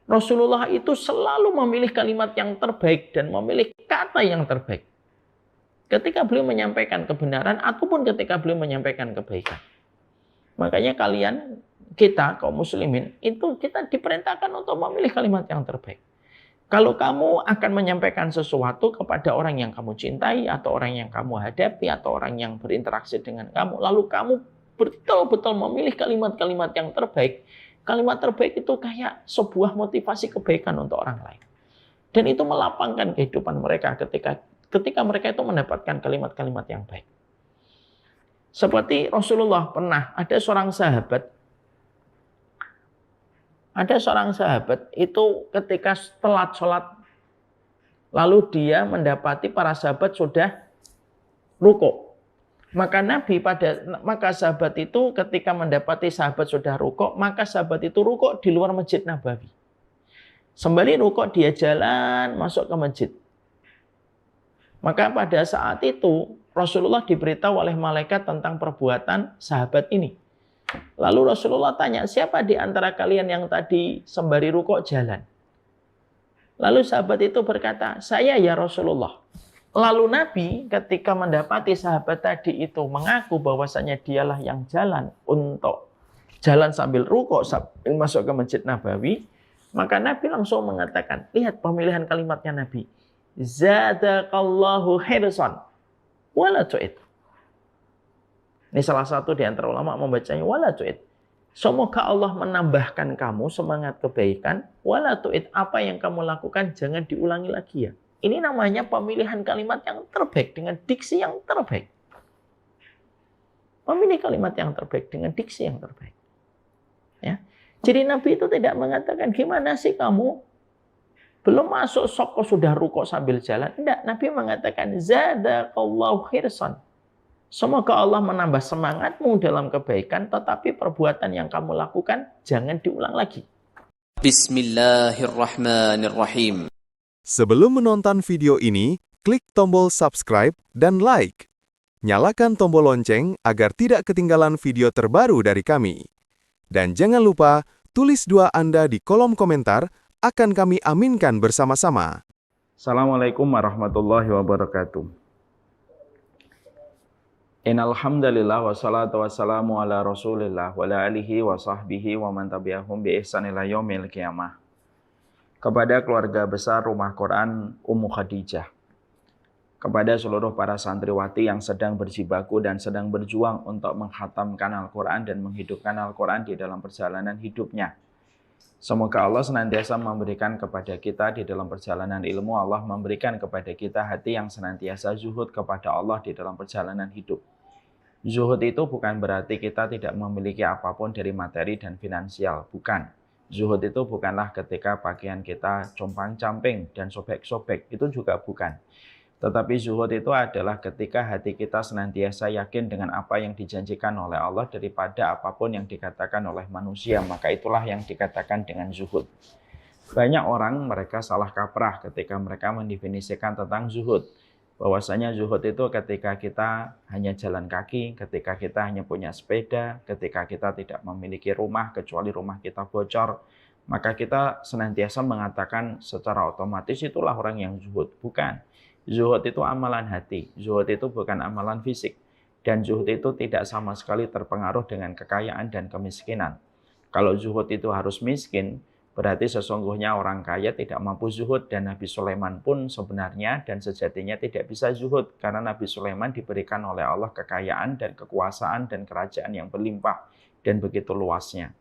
Rasulullah itu selalu memilih kalimat yang terbaik dan memilih kata yang terbaik ketika beliau menyampaikan kebenaran ataupun ketika beliau menyampaikan kebaikan. Makanya kita kaum muslimin itu kita diperintahkan untuk memilih kalimat yang terbaik. Kalau kamu akan menyampaikan sesuatu kepada orang yang kamu cintai atau orang yang kamu hadapi atau orang yang berinteraksi dengan kamu, lalu kamu betul-betul memilih kalimat-kalimat yang terbaik. Kalimat terbaik itu kayak sebuah motivasi kebaikan untuk orang lain. Dan itu melapangkan kehidupan mereka ketika mereka itu mendapatkan kalimat-kalimat yang baik. Seperti Rasulullah pernah ada seorang sahabat itu ketika telat sholat, lalu dia mendapati para sahabat sudah rukuk. Maka sahabat itu ketika mendapati sahabat sudah rukuk, maka sahabat itu rukuk di luar Masjid Nabawi. Sembari rukuk dia jalan masuk ke masjid. Maka pada saat itu Rasulullah diberitahu oleh malaikat tentang perbuatan sahabat ini. Lalu Rasulullah tanya, siapa di antara kalian yang tadi sembari rukuk jalan? Lalu sahabat itu berkata, saya ya Rasulullah. Lalu Nabi ketika mendapati sahabat tadi itu mengaku bahwasanya dialah yang jalan untuk jalan sambil rukuk sambil masuk ke Masjid Nabawi, maka Nabi langsung mengatakan, lihat pemilihan kalimatnya Nabi. Zadakallahu hirsan wala tu'id. Ini salah satu di antara ulama membacanya wala tu'id. Semoga Allah menambahkan kamu semangat kebaikan, wala tu'id, apa yang kamu lakukan jangan diulangi lagi ya. Ini namanya pemilihan kalimat yang terbaik dengan diksi yang terbaik. Memilih kalimat yang terbaik dengan diksi yang terbaik. Ya. Jadi Nabi itu tidak mengatakan gimana sih kamu belum masuk sok sudah rukuk sambil jalan. Tidak, Nabi mengatakan zadakallahu khirsan. Semoga Allah menambah semangatmu dalam kebaikan, tetapi perbuatan yang kamu lakukan jangan diulang lagi. Bismillahirrahmanirrahim. Sebelum menonton video ini, klik tombol subscribe dan like. Nyalakan tombol lonceng agar tidak ketinggalan video terbaru dari kami. Dan jangan lupa, tulis doa Anda di kolom komentar, akan kami aminkan bersama-sama. Assalamualaikum warahmatullahi wabarakatuh. Innal hamdalillah wassalatu wassalamu ala Rasulillah wa ala alihi wa sahbihi wa man tabi'ahum bi ihsan ila yaumil qiyamah. Kepada keluarga besar Rumah Quran Ummu Khadijah, kepada seluruh para santriwati yang sedang berjibaku dan sedang berjuang untuk menghatamkan Al-Quran dan menghidupkan Al-Quran di dalam perjalanan hidupnya. Semoga Allah senantiasa memberikan kepada kita di dalam perjalanan ilmu, Allah memberikan kepada kita hati yang senantiasa zuhud kepada Allah di dalam perjalanan hidup. Zuhud itu bukan berarti kita tidak memiliki apapun dari materi dan finansial, bukan. Zuhud itu bukanlah ketika pakaian kita compang-camping dan sobek-sobek, itu juga bukan. Tetapi zuhud itu adalah ketika hati kita senantiasa yakin dengan apa yang dijanjikan oleh Allah daripada apapun yang dikatakan oleh manusia, maka itulah yang dikatakan dengan zuhud. Banyak orang mereka salah kaprah ketika mereka mendefinisikan tentang zuhud. Bahwasanya zuhud itu ketika kita hanya jalan kaki, ketika kita hanya punya sepeda, ketika kita tidak memiliki rumah kecuali rumah kita bocor, maka kita senantiasa mengatakan secara otomatis itulah orang yang zuhud. Bukan. Zuhud itu amalan hati, zuhud itu bukan amalan fisik. Dan zuhud itu tidak sama sekali terpengaruh dengan kekayaan dan kemiskinan. Kalau zuhud itu harus miskin, berarti sesungguhnya orang kaya tidak mampu zuhud, dan Nabi Sulaiman pun sebenarnya dan sejatinya tidak bisa zuhud, karena Nabi Sulaiman diberikan oleh Allah kekayaan dan kekuasaan dan kerajaan yang berlimpah dan begitu luasnya.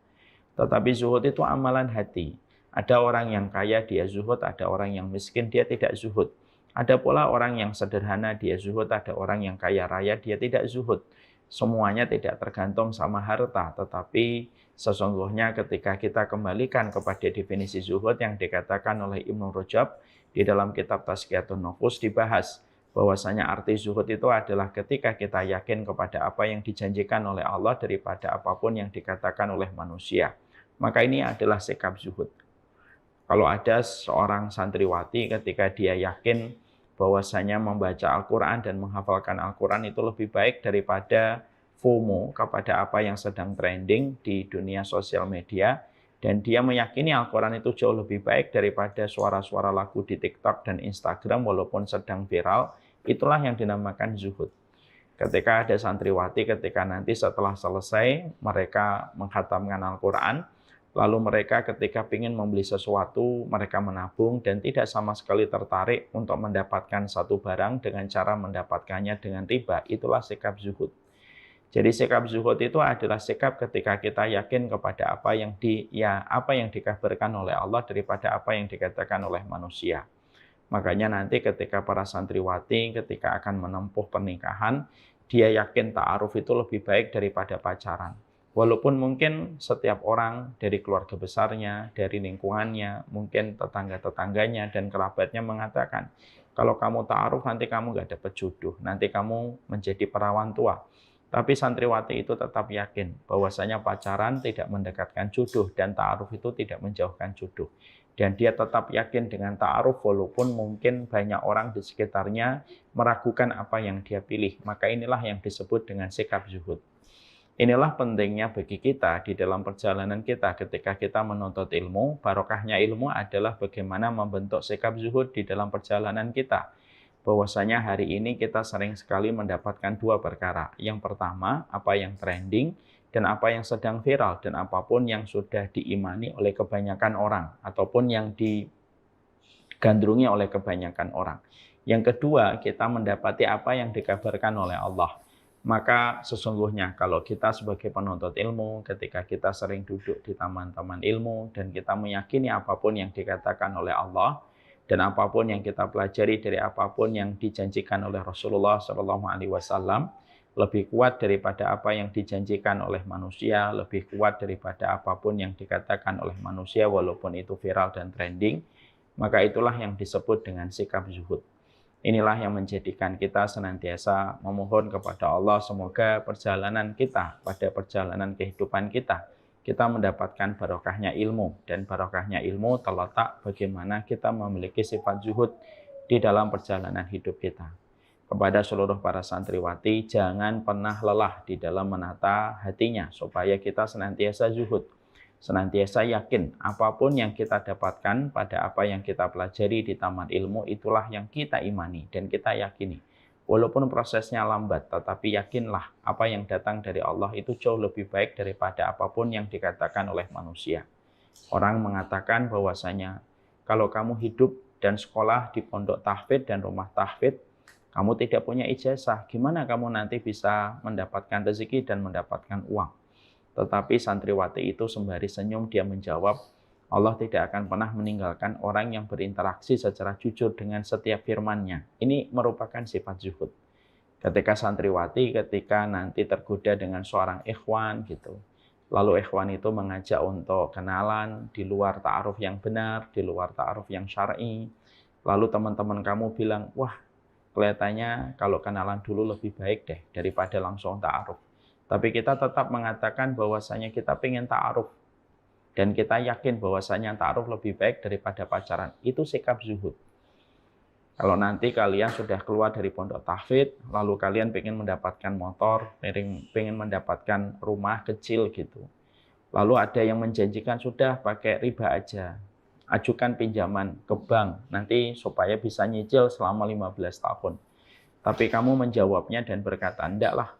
Tetapi zuhud itu amalan hati. Ada orang yang kaya dia zuhud, ada orang yang miskin dia tidak zuhud. Ada pula orang yang sederhana dia zuhud, ada orang yang kaya raya dia tidak zuhud. Semuanya tidak tergantung sama harta, tetapi sesungguhnya ketika kita kembalikan kepada definisi zuhud yang dikatakan oleh Ibnu Rajab di dalam kitab Tazkiyatun Nufus dibahas bahwasanya arti zuhud itu adalah ketika kita yakin kepada apa yang dijanjikan oleh Allah daripada apapun yang dikatakan oleh manusia. Maka ini adalah sikap zuhud. Kalau ada seorang santriwati ketika dia yakin bahwasanya membaca Al-Quran dan menghafalkan Al-Quran itu lebih baik daripada FOMO kepada apa yang sedang trending di dunia sosial media, dan dia meyakini Al-Quran itu jauh lebih baik daripada suara-suara lagu di TikTok dan Instagram walaupun sedang viral, itulah yang dinamakan zuhud. Ketika ada santriwati, ketika nanti setelah selesai mereka menghatamkan Al-Quran, lalu mereka ketika ingin membeli sesuatu, mereka menabung dan tidak sama sekali tertarik untuk mendapatkan satu barang dengan cara mendapatkannya dengan riba, itulah sikap zuhud. Jadi sikap zuhud itu adalah sikap ketika kita yakin kepada apa yang dikabarkan oleh Allah daripada apa yang dikatakan oleh manusia. Makanya nanti ketika para santriwati ketika akan menempuh pernikahan, dia yakin ta'aruf itu lebih baik daripada pacaran. Walaupun mungkin setiap orang dari keluarga besarnya, dari lingkungannya, mungkin tetangga-tetangganya dan kerabatnya mengatakan, kalau kamu ta'aruf nanti kamu nggak dapat jodoh, nanti kamu menjadi perawan tua. Tapi santriwati itu tetap yakin bahwasanya pacaran tidak mendekatkan jodoh dan ta'aruf itu tidak menjauhkan jodoh. Dan dia tetap yakin dengan ta'aruf walaupun mungkin banyak orang di sekitarnya meragukan apa yang dia pilih. Maka inilah yang disebut dengan sikap zuhud. Inilah pentingnya bagi kita di dalam perjalanan kita ketika kita menuntut ilmu. Barokahnya ilmu adalah bagaimana membentuk sikap zuhud di dalam perjalanan kita. Bahwasanya hari ini kita sering sekali mendapatkan dua perkara. Yang pertama, apa yang trending dan apa yang sedang viral dan apapun yang sudah diimani oleh kebanyakan orang ataupun yang digandrungi oleh kebanyakan orang. Yang kedua, kita mendapati apa yang dikabarkan oleh Allah. Maka sesungguhnya kalau kita sebagai penuntut ilmu, ketika kita sering duduk di taman-taman ilmu dan kita meyakini apapun yang dikatakan oleh Allah, dan apapun yang kita pelajari dari apapun yang dijanjikan oleh Rasulullah SAW lebih kuat daripada apa yang dijanjikan oleh manusia, lebih kuat daripada apapun yang dikatakan oleh manusia walaupun itu viral dan trending, maka itulah yang disebut dengan sikap zuhud. Inilah yang menjadikan kita senantiasa memohon kepada Allah semoga perjalanan kita pada perjalanan kehidupan kita mendapatkan barokahnya ilmu, dan barokahnya ilmu terletak bagaimana kita memiliki sifat zuhud di dalam perjalanan hidup kita. Kepada seluruh para santriwati, jangan pernah lelah di dalam menata hatinya supaya kita senantiasa zuhud, senantiasa yakin apapun yang kita dapatkan pada apa yang kita pelajari di taman ilmu itulah yang kita imani dan kita yakini. Walaupun prosesnya lambat, tetapi yakinlah apa yang datang dari Allah itu jauh lebih baik daripada apapun yang dikatakan oleh manusia. Orang mengatakan bahwasanya kalau kamu hidup dan sekolah di pondok tahfidz dan rumah tahfidz, kamu tidak punya ijazah, gimana kamu nanti bisa mendapatkan rezeki dan mendapatkan uang? Tetapi santriwati itu sembari senyum dia menjawab, Allah tidak akan pernah meninggalkan orang yang berinteraksi secara jujur dengan setiap firman-Nya. Ini merupakan sifat zuhud. Ketika santriwati, ketika nanti tergoda dengan seorang ikhwan gitu, lalu ikhwan itu mengajak untuk kenalan di luar ta'aruf yang benar, di luar ta'aruf yang syar'i. Lalu teman-teman kamu bilang, wah kelihatannya kalau kenalan dulu lebih baik deh daripada langsung ta'aruf. Tapi kita tetap mengatakan bahwasanya kita pengen ta'aruf. Dan kita yakin bahwasanya ta'aruf lebih baik daripada pacaran. Itu sikap zuhud. Kalau nanti kalian sudah keluar dari pondok tahfidz, lalu kalian pengen mendapatkan motor, pengen mendapatkan rumah kecil gitu. Lalu ada yang menjanjikan sudah pakai riba aja. Ajukan pinjaman ke bank nanti supaya bisa nyicil selama 15 tahun. Tapi kamu menjawabnya dan berkata, enggak lah.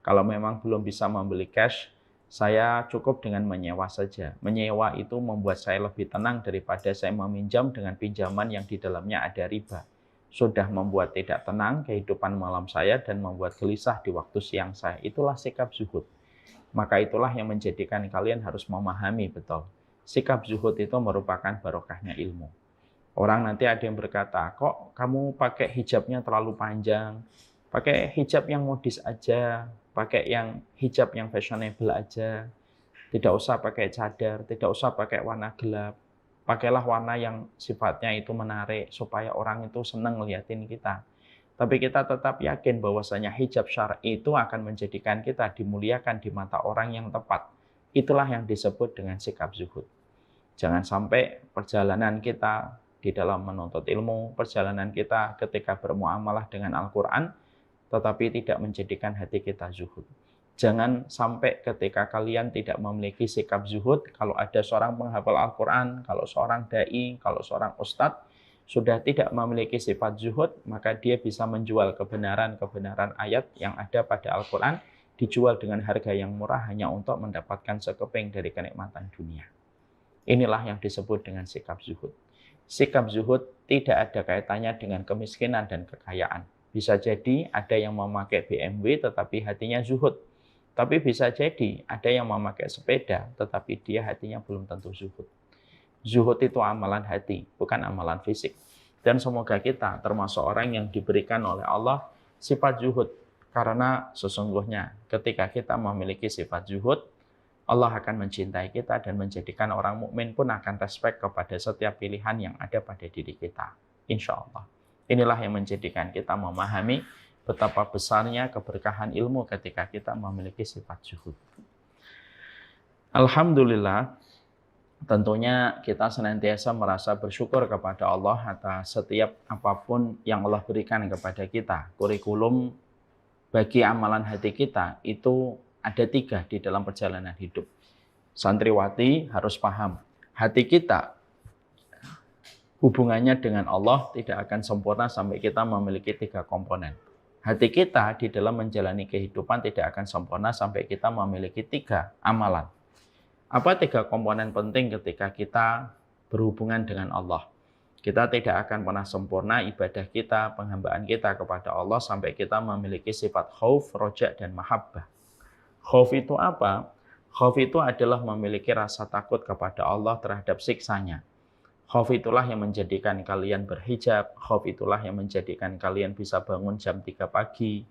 Kalau memang belum bisa membeli cash, saya cukup dengan menyewa saja. Menyewa itu membuat saya lebih tenang daripada saya meminjam dengan pinjaman yang di dalamnya ada riba. Sudah membuat tidak tenang kehidupan malam saya dan membuat gelisah di waktu siang saya. Itulah sikap zuhud. Maka itulah yang menjadikan kalian harus memahami betul. Sikap zuhud itu merupakan barokahnya ilmu. Orang nanti ada yang berkata, kok kamu pakai hijabnya terlalu panjang? Pakai hijab yang modis aja, pakai yang hijab yang fashionable aja. Tidak usah pakai cadar, tidak usah pakai warna gelap. Pakailah warna yang sifatnya itu menarik supaya orang itu senang ngeliatin kita. Tapi kita tetap yakin bahwasanya hijab syar'i itu akan menjadikan kita dimuliakan di mata orang yang tepat. Itulah yang disebut dengan sikap zuhud. Jangan sampai perjalanan kita di dalam menuntut ilmu, perjalanan kita ketika bermuamalah dengan Al-Quran, tetapi tidak menjadikan hati kita zuhud. Jangan sampai ketika kalian tidak memiliki sikap zuhud, kalau ada seorang penghafal Al-Quran, kalau seorang da'i, kalau seorang ustadz, sudah tidak memiliki sifat zuhud, maka dia bisa menjual kebenaran-kebenaran ayat yang ada pada Al-Quran, dijual dengan harga yang murah hanya untuk mendapatkan sekeping dari kenikmatan dunia. Inilah yang disebut dengan sikap zuhud. Sikap zuhud tidak ada kaitannya dengan kemiskinan dan kekayaan. Bisa jadi ada yang memakai BMW tetapi hatinya zuhud. Tapi bisa jadi ada yang memakai sepeda tetapi dia hatinya belum tentu zuhud. Zuhud itu amalan hati, bukan amalan fisik. Dan semoga kita termasuk orang yang diberikan oleh Allah sifat zuhud. Karena sesungguhnya ketika kita memiliki sifat zuhud, Allah akan mencintai kita dan menjadikan orang mukmin pun akan respek kepada setiap pilihan yang ada pada diri kita. Insya Allah. Inilah yang menjadikan kita memahami betapa besarnya keberkahan ilmu ketika kita memiliki sifat zuhud. Alhamdulillah, tentunya kita senantiasa merasa bersyukur kepada Allah atas setiap apapun yang Allah berikan kepada kita. Kurikulum bagi amalan hati kita itu ada 3 di dalam perjalanan hidup. Santriwati harus paham, hati kita hubungannya dengan Allah tidak akan sempurna sampai kita memiliki 3 komponen. Hati kita di dalam menjalani kehidupan tidak akan sempurna sampai kita memiliki 3 amalan. Apa 3 komponen penting ketika kita berhubungan dengan Allah? Kita tidak akan pernah sempurna ibadah kita, penghambaan kita kepada Allah sampai kita memiliki sifat khauf, roja, dan mahabbah. Khauf itu apa? Khauf itu adalah memiliki rasa takut kepada Allah terhadap siksanya. Khauf itulah yang menjadikan kalian berhijab. Khauf itulah yang menjadikan kalian bisa bangun jam 3 pagi.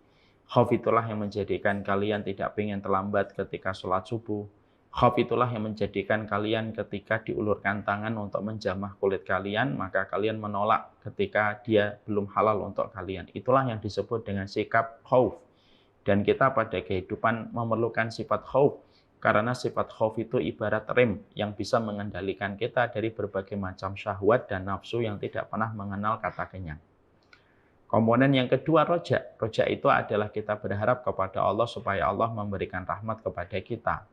Khauf itulah yang menjadikan kalian tidak ingin terlambat ketika sholat subuh. Khauf itulah yang menjadikan kalian ketika diulurkan tangan untuk menjamah kulit kalian, maka kalian menolak ketika dia belum halal untuk kalian. Itulah yang disebut dengan sikap khauf. Dan kita pada kehidupan memerlukan sifat khauf, karena sifat khauf itu ibarat rem yang bisa mengendalikan kita dari berbagai macam syahwat dan nafsu yang tidak pernah mengenal kata kenyang. Komponen yang kedua roja. Roja itu adalah kita berharap kepada Allah supaya Allah memberikan rahmat kepada kita.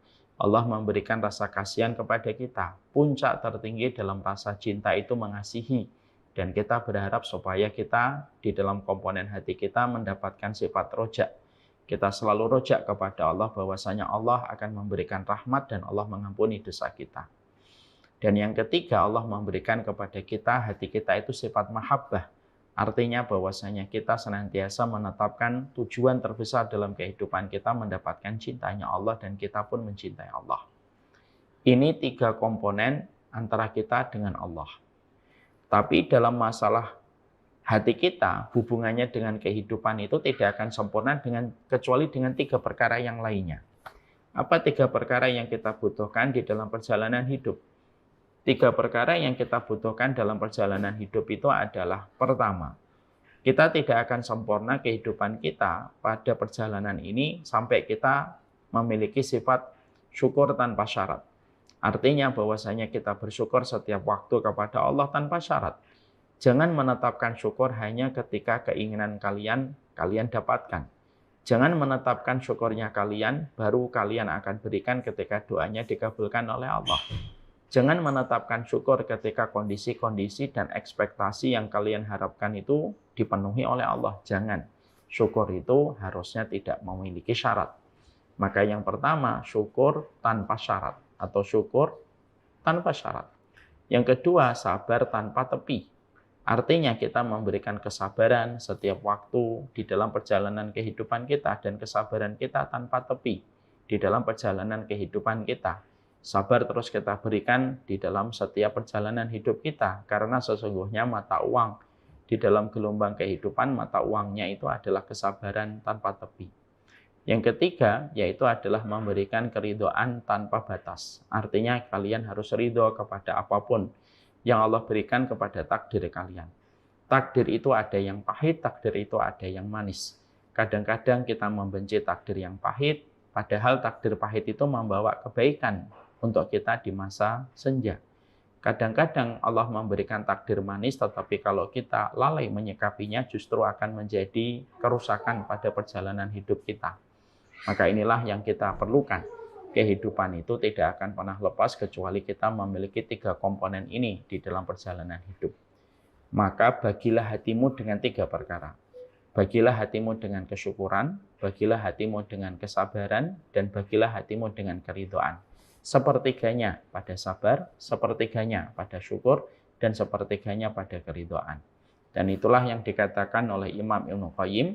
Allah memberikan rasa kasihan kepada kita. Puncak tertinggi dalam rasa cinta itu mengasihi. Dan kita berharap supaya kita di dalam komponen hati kita mendapatkan sifat roja. Kita selalu rojak kepada Allah bahwasanya Allah akan memberikan rahmat dan Allah mengampuni dosa kita. Dan yang ketiga, Allah memberikan kepada kita, hati kita itu sifat mahabbah. Artinya bahwasanya kita senantiasa menetapkan tujuan terbesar dalam kehidupan kita mendapatkan cintanya Allah dan kita pun mencintai Allah. Ini 3 komponen antara kita dengan Allah. Tapi dalam masalah hati kita, hubungannya dengan kehidupan itu tidak akan sempurna kecuali dengan 3 perkara yang lainnya. Apa 3 perkara yang kita butuhkan di dalam perjalanan hidup? 3 perkara yang kita butuhkan dalam perjalanan hidup itu adalah, pertama, kita tidak akan sempurna kehidupan kita pada perjalanan ini sampai kita memiliki sifat syukur tanpa syarat. Artinya bahwasanya kita bersyukur setiap waktu kepada Allah tanpa syarat. Jangan menetapkan syukur hanya ketika keinginan kalian dapatkan. Jangan menetapkan syukurnya kalian, baru kalian akan berikan ketika doanya dikabulkan oleh Allah. Jangan menetapkan syukur ketika kondisi-kondisi dan ekspektasi yang kalian harapkan itu dipenuhi oleh Allah. Jangan. Syukur itu harusnya tidak memiliki syarat. Maka yang pertama, syukur tanpa syarat atau syukur tanpa syarat. Yang kedua, sabar tanpa tepi. Artinya kita memberikan kesabaran setiap waktu di dalam perjalanan kehidupan kita dan kesabaran kita tanpa tepi di dalam perjalanan kehidupan kita. Sabar terus kita berikan di dalam setiap perjalanan hidup kita karena sesungguhnya mata uang di dalam gelombang kehidupan, mata uangnya itu adalah kesabaran tanpa tepi. Yang ketiga yaitu adalah memberikan keridhaan tanpa batas. Artinya kalian harus ridho kepada apapun yang Allah berikan kepada takdir kalian. Takdir itu ada yang pahit, takdir itu ada yang manis. Kadang-kadang kita membenci takdir yang pahit, padahal takdir pahit itu membawa kebaikan untuk kita di masa senja. Kadang-kadang Allah memberikan takdir manis, tetapi kalau kita lalai menyikapinya justru akan menjadi kerusakan pada perjalanan hidup kita. Maka inilah yang kita perlukan. Kehidupan itu tidak akan pernah lepas kecuali kita memiliki 3 komponen ini di dalam perjalanan hidup. Maka bagilah hatimu dengan 3 perkara. Bagilah hatimu dengan kesyukuran, bagilah hatimu dengan kesabaran, dan bagilah hatimu dengan keridhaan. Sepertiganya pada sabar, sepertiganya pada syukur, dan sepertiganya pada keridhaan. Dan itulah yang dikatakan oleh Imam Ibnu Qayyim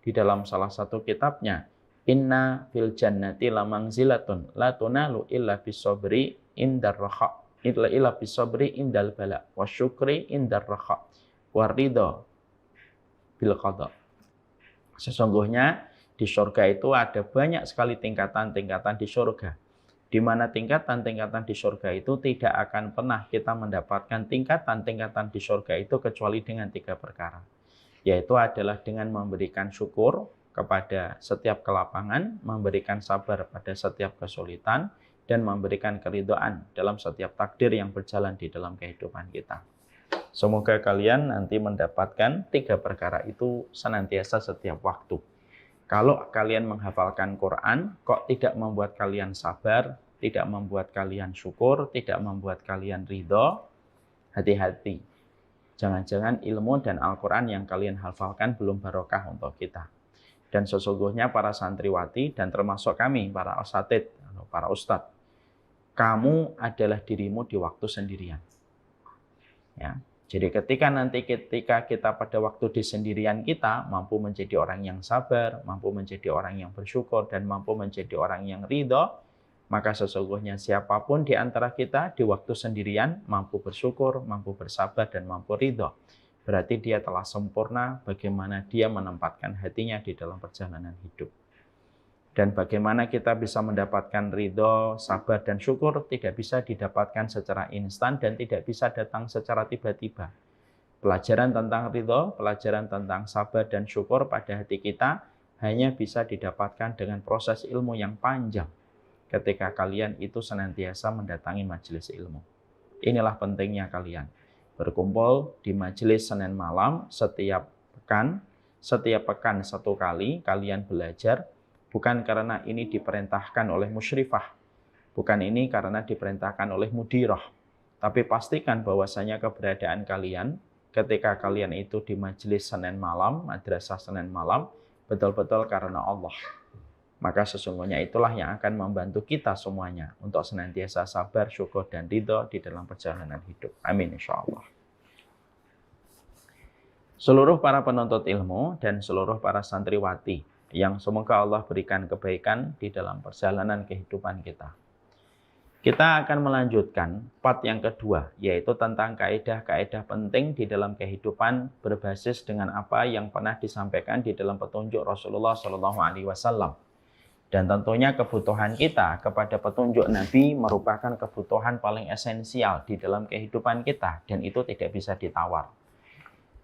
di dalam salah satu kitabnya, Inna fil jannati lamangzilatun la tunalu illa bisobri indar rakha, illa bisobri indal bala, wa syukri indar rakha, wa ridho bil qada. Sesungguhnya di surga itu ada banyak sekali tingkatan-tingkatan di surga, di mana tingkatan-tingkatan di surga itu tidak akan pernah kita mendapatkan tingkatan-tingkatan di surga itu kecuali dengan 3 perkara, yaitu adalah dengan memberikan syukur kepada setiap kelapangan, memberikan sabar pada setiap kesulitan, dan memberikan keridhaan dalam setiap takdir yang berjalan di dalam kehidupan kita. Semoga kalian nanti mendapatkan 3 perkara itu senantiasa setiap waktu. Kalau kalian menghafalkan Quran, kok tidak membuat kalian sabar, tidak membuat kalian syukur, tidak membuat kalian ridho, hati-hati. Jangan-jangan ilmu dan Al-Quran yang kalian hafalkan belum barokah untuk kita. Dan sesungguhnya para santriwati dan termasuk kami, para asatid, para ustadz, kamu adalah dirimu di waktu sendirian. Ya. Jadi ketika kita pada waktu di sendirian kita mampu menjadi orang yang sabar, mampu menjadi orang yang bersyukur, dan mampu menjadi orang yang ridho, maka sesungguhnya siapapun di antara kita di waktu sendirian mampu bersyukur, mampu bersabar, dan mampu ridho. Berarti dia telah sempurna bagaimana dia menempatkan hatinya di dalam perjalanan hidup. Dan bagaimana kita bisa mendapatkan ridho, sabar, dan syukur tidak bisa didapatkan secara instan dan tidak bisa datang secara tiba-tiba. Pelajaran tentang ridho, pelajaran tentang sabar dan syukur pada hati kita hanya bisa didapatkan dengan proses ilmu yang panjang ketika kalian itu senantiasa mendatangi majelis ilmu. Inilah pentingnya kalian berkumpul di majelis Senin malam setiap pekan 1 kali kalian belajar, bukan karena ini diperintahkan oleh musyrifah, bukan ini karena diperintahkan oleh mudirah, tapi pastikan bahwasanya keberadaan kalian ketika kalian itu di majelis Senin malam, madrasah Senin malam, betul-betul karena Allah. Maka sesungguhnya itulah yang akan membantu kita semuanya untuk senantiasa sabar, syukur, dan ridho di dalam perjalanan hidup. Amin insyaallah. Seluruh para penuntut ilmu dan seluruh para santriwati yang semoga Allah berikan kebaikan di dalam perjalanan kehidupan kita. Kita akan melanjutkan part yang kedua, yaitu tentang kaidah-kaidah penting di dalam kehidupan berbasis dengan apa yang pernah disampaikan di dalam petunjuk Rasulullah SAW. Dan tentunya kebutuhan kita kepada petunjuk Nabi merupakan kebutuhan paling esensial di dalam kehidupan kita, dan itu tidak bisa ditawar.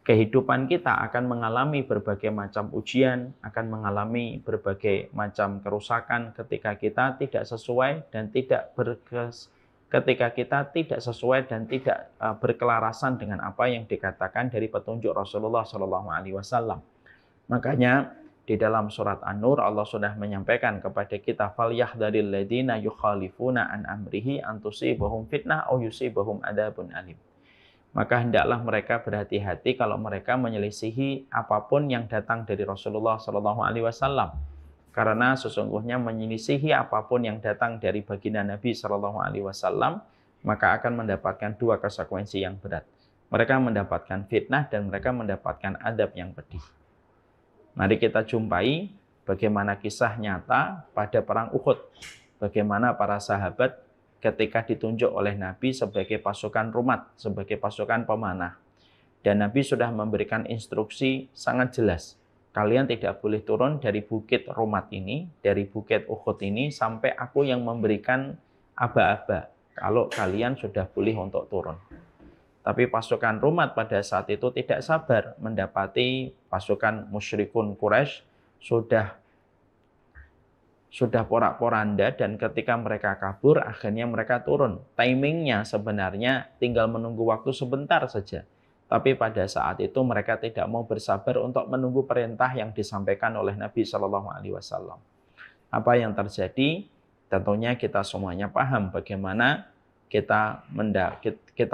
Kehidupan kita akan mengalami berbagai macam ujian, akan mengalami berbagai macam kerusakan ketika kita tidak sesuai dan tidak berkelarasan dengan apa yang dikatakan dari petunjuk Rasulullah SAW. Makanya di dalam surat An-Nur Allah sudah menyampaikan kepada kita, falyahdharil ladzina yukhalifuna an amrihi an tusibahum fitnah aw yusibahum adzabun alim. Maka hendaklah mereka berhati-hati kalau mereka menyelisihi apapun yang datang dari Rasulullah SAW. Karena sesungguhnya menyelisihi apapun yang datang dari baginda Nabi SAW, maka akan mendapatkan 2 konsekuensi yang berat. Mereka mendapatkan fitnah dan mereka mendapatkan adab yang pedih. Mari kita jumpai bagaimana kisah nyata pada perang Uhud. Bagaimana para sahabat ketika ditunjuk oleh Nabi sebagai pasukan rumat, sebagai pasukan pemanah. Dan Nabi sudah memberikan instruksi sangat jelas. Kalian tidak boleh turun dari bukit rumat ini, dari bukit Uhud ini, sampai aku yang memberikan aba-aba. Kalau kalian sudah boleh untuk turun. Tapi pasukan rumat pada saat itu tidak sabar mendapati pasukan musyrikun Quraisy sudah porak-poranda, dan ketika mereka kabur akhirnya mereka turun. Timingnya sebenarnya tinggal menunggu waktu sebentar saja. Tapi pada saat itu mereka tidak mau bersabar untuk menunggu perintah yang disampaikan oleh Nabi SAW. Apa yang terjadi? Tentunya kita semuanya paham bagaimana kita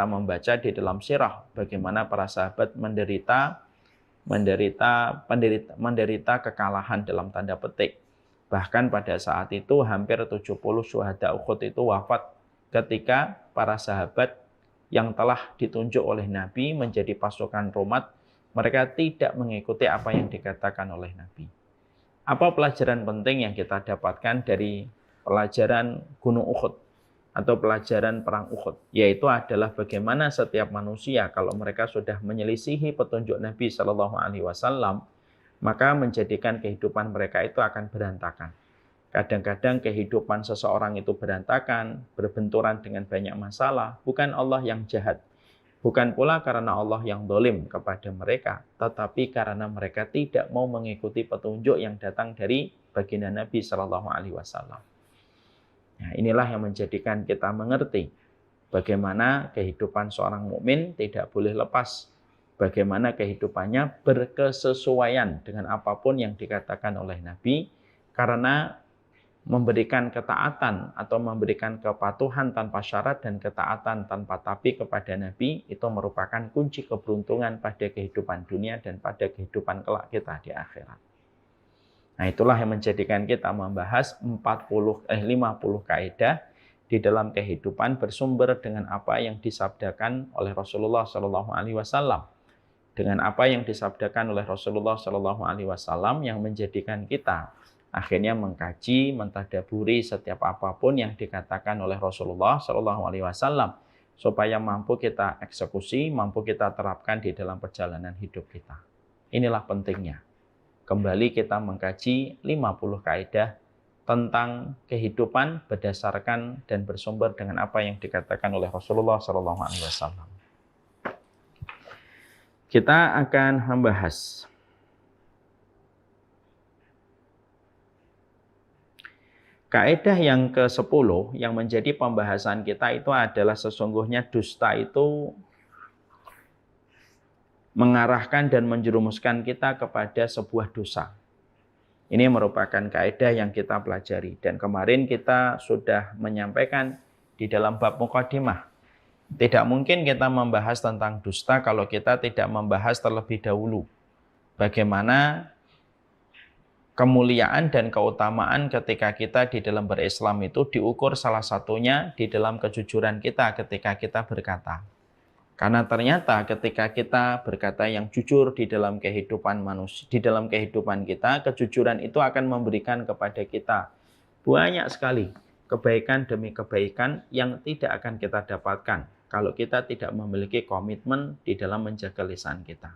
membaca di dalam sirah bagaimana para sahabat menderita kekalahan dalam tanda petik. Bahkan pada saat itu hampir 70 syuhada Uhud itu wafat ketika para sahabat yang telah ditunjuk oleh Nabi menjadi pasukan Romat, mereka tidak mengikuti apa yang dikatakan oleh Nabi. Apa pelajaran penting yang kita dapatkan dari pelajaran Gunung Uhud atau pelajaran Perang Uhud? Yaitu adalah bagaimana setiap manusia kalau mereka sudah menyelisihi petunjuk Nabi SAW, maka menjadikan kehidupan mereka itu akan berantakan. Kadang-kadang kehidupan seseorang itu berantakan, berbenturan dengan banyak masalah, bukan Allah yang jahat. Bukan pula karena Allah yang zalim kepada mereka, tetapi karena mereka tidak mau mengikuti petunjuk yang datang dari baginda Nabi SAW. Nah, inilah yang menjadikan kita mengerti bagaimana kehidupan seorang mukmin tidak boleh lepas. Bagaimana kehidupannya berkesesuaian dengan apapun yang dikatakan oleh Nabi, karena memberikan ketaatan atau memberikan kepatuhan tanpa syarat dan ketaatan tanpa tapi kepada Nabi itu merupakan kunci keberuntungan pada kehidupan dunia dan pada kehidupan kelak kita di akhirat. Nah, itulah yang menjadikan kita membahas 50 kaidah di dalam kehidupan bersumber dengan apa yang disabdakan oleh Rasulullah SAW. Dengan apa yang disabdakan oleh Rasulullah SAW yang menjadikan kita akhirnya mengkaji, mentadaburi setiap apapun yang dikatakan oleh Rasulullah SAW supaya mampu kita eksekusi, mampu kita terapkan di dalam perjalanan hidup kita. Inilah pentingnya. Kembali kita mengkaji 50 kaidah tentang kehidupan berdasarkan dan bersumber dengan apa yang dikatakan oleh Rasulullah SAW. Kita akan membahas kaidah yang ke-10 yang menjadi pembahasan kita itu adalah sesungguhnya dusta itu mengarahkan dan menjerumuskan kita kepada sebuah dosa. Ini merupakan kaidah yang kita pelajari. Dan kemarin kita sudah menyampaikan di dalam bab muqaddimah. Tidak mungkin kita membahas tentang dusta kalau kita tidak membahas terlebih dahulu bagaimana kemuliaan dan keutamaan ketika kita di dalam berislam itu diukur salah satunya di dalam kejujuran kita ketika kita berkata. Karena ternyata ketika kita berkata yang jujur di dalam kehidupan manusia, di dalam kehidupan kita, kejujuran itu akan memberikan kepada kita banyak sekali kebaikan demi kebaikan yang tidak akan kita dapatkan kalau kita tidak memiliki komitmen di dalam menjaga lisan kita.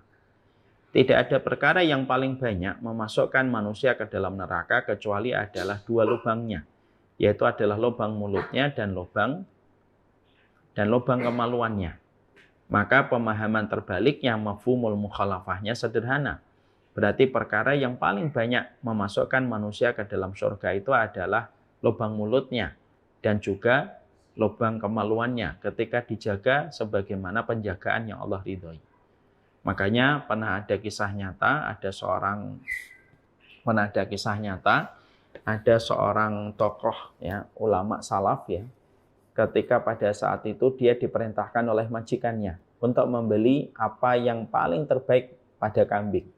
Tidak ada perkara yang paling banyak memasukkan manusia ke dalam neraka kecuali adalah dua lubangnya, yaitu adalah lubang mulutnya dan lubang kemaluannya. Maka pemahaman terbaliknya, mafhumul mukhalafahnya sederhana. Berarti perkara yang paling banyak memasukkan manusia ke dalam surga itu adalah lubang mulutnya dan juga lubang kemaluannya ketika dijaga sebagaimana penjagaan yang Allah ridhoi. Makanya pernah ada kisah nyata, ada seorang tokoh ya, ulama salaf ya, ketika pada saat itu dia diperintahkan oleh majikannya untuk membeli apa yang paling terbaik pada kambing.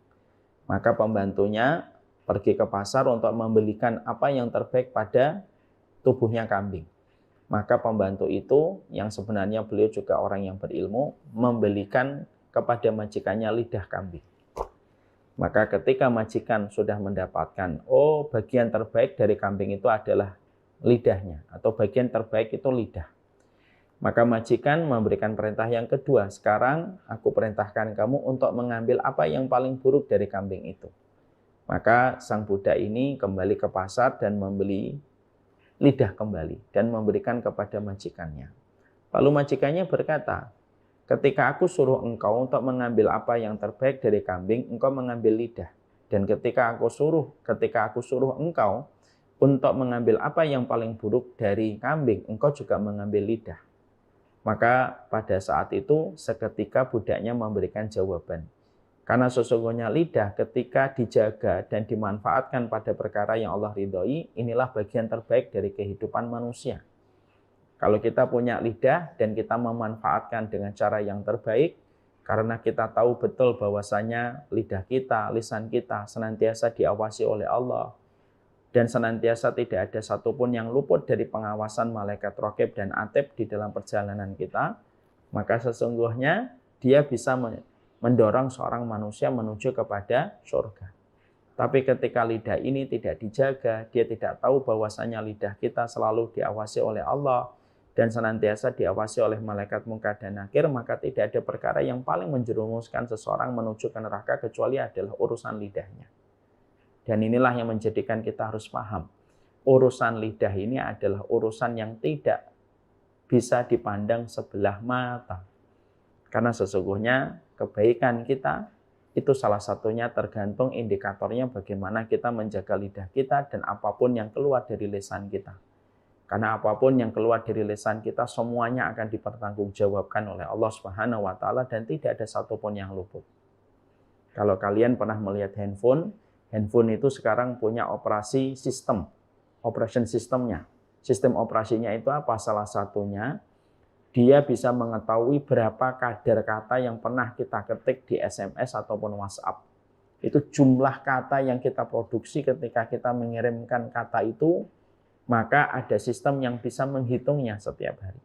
Maka pembantunya pergi ke pasar untuk membelikan apa yang terbaik pada tubuhnya kambing. Maka pembantu itu yang sebenarnya beliau juga orang yang berilmu membelikan kepada majikannya lidah kambing. Maka ketika majikan sudah mendapatkan, bagian terbaik dari kambing itu adalah lidahnya, atau bagian terbaik itu lidah. Maka majikan memberikan perintah yang kedua, sekarang aku perintahkan kamu untuk mengambil apa yang paling buruk dari kambing itu. Maka sang budak ini kembali ke pasar dan membeli lidah kembali dan memberikan kepada majikannya. Lalu majikannya berkata, ketika aku suruh engkau untuk mengambil apa yang terbaik dari kambing, engkau mengambil lidah. Dan ketika aku suruh engkau untuk mengambil apa yang paling buruk dari kambing, engkau juga mengambil lidah. Maka pada saat itu seketika budaknya memberikan jawaban, Karena sesungguhnya lidah ketika dijaga dan dimanfaatkan pada perkara yang Allah ridhoi, inilah bagian terbaik dari kehidupan manusia. Kalau kita punya lidah dan kita memanfaatkan dengan cara yang terbaik, karena kita tahu betul bahwasanya lidah kita, lisan kita senantiasa diawasi oleh Allah, dan senantiasa tidak ada satupun yang luput dari pengawasan malaikat raqib dan atid di dalam perjalanan kita, maka sesungguhnya dia bisa mendorong seorang manusia menuju kepada surga. Tapi ketika lidah ini tidak dijaga, dia tidak tahu bahwasanya lidah kita selalu diawasi oleh Allah dan senantiasa diawasi oleh malaikat munkar dan nakir, maka tidak ada perkara yang paling menjerumuskan seseorang menuju ke neraka kecuali adalah urusan lidahnya. Dan inilah yang menjadikan kita harus paham. Urusan lidah ini adalah urusan yang tidak bisa dipandang sebelah mata. Karena sesungguhnya kebaikan kita itu salah satunya tergantung indikatornya bagaimana kita menjaga lidah kita dan apapun yang keluar dari lisan kita. Karena apapun yang keluar dari lisan kita semuanya akan dipertanggungjawabkan oleh Allah Subhanahu wa taala dan tidak ada satupun yang luput. Kalau kalian pernah melihat handphone itu sekarang punya operasi sistem, operation systemnya. Sistem operasinya itu apa? Salah satunya dia bisa mengetahui berapa kadar kata yang pernah kita ketik di SMS ataupun WhatsApp. Itu jumlah kata yang kita produksi ketika kita mengirimkan kata itu, maka ada sistem yang bisa menghitungnya setiap hari.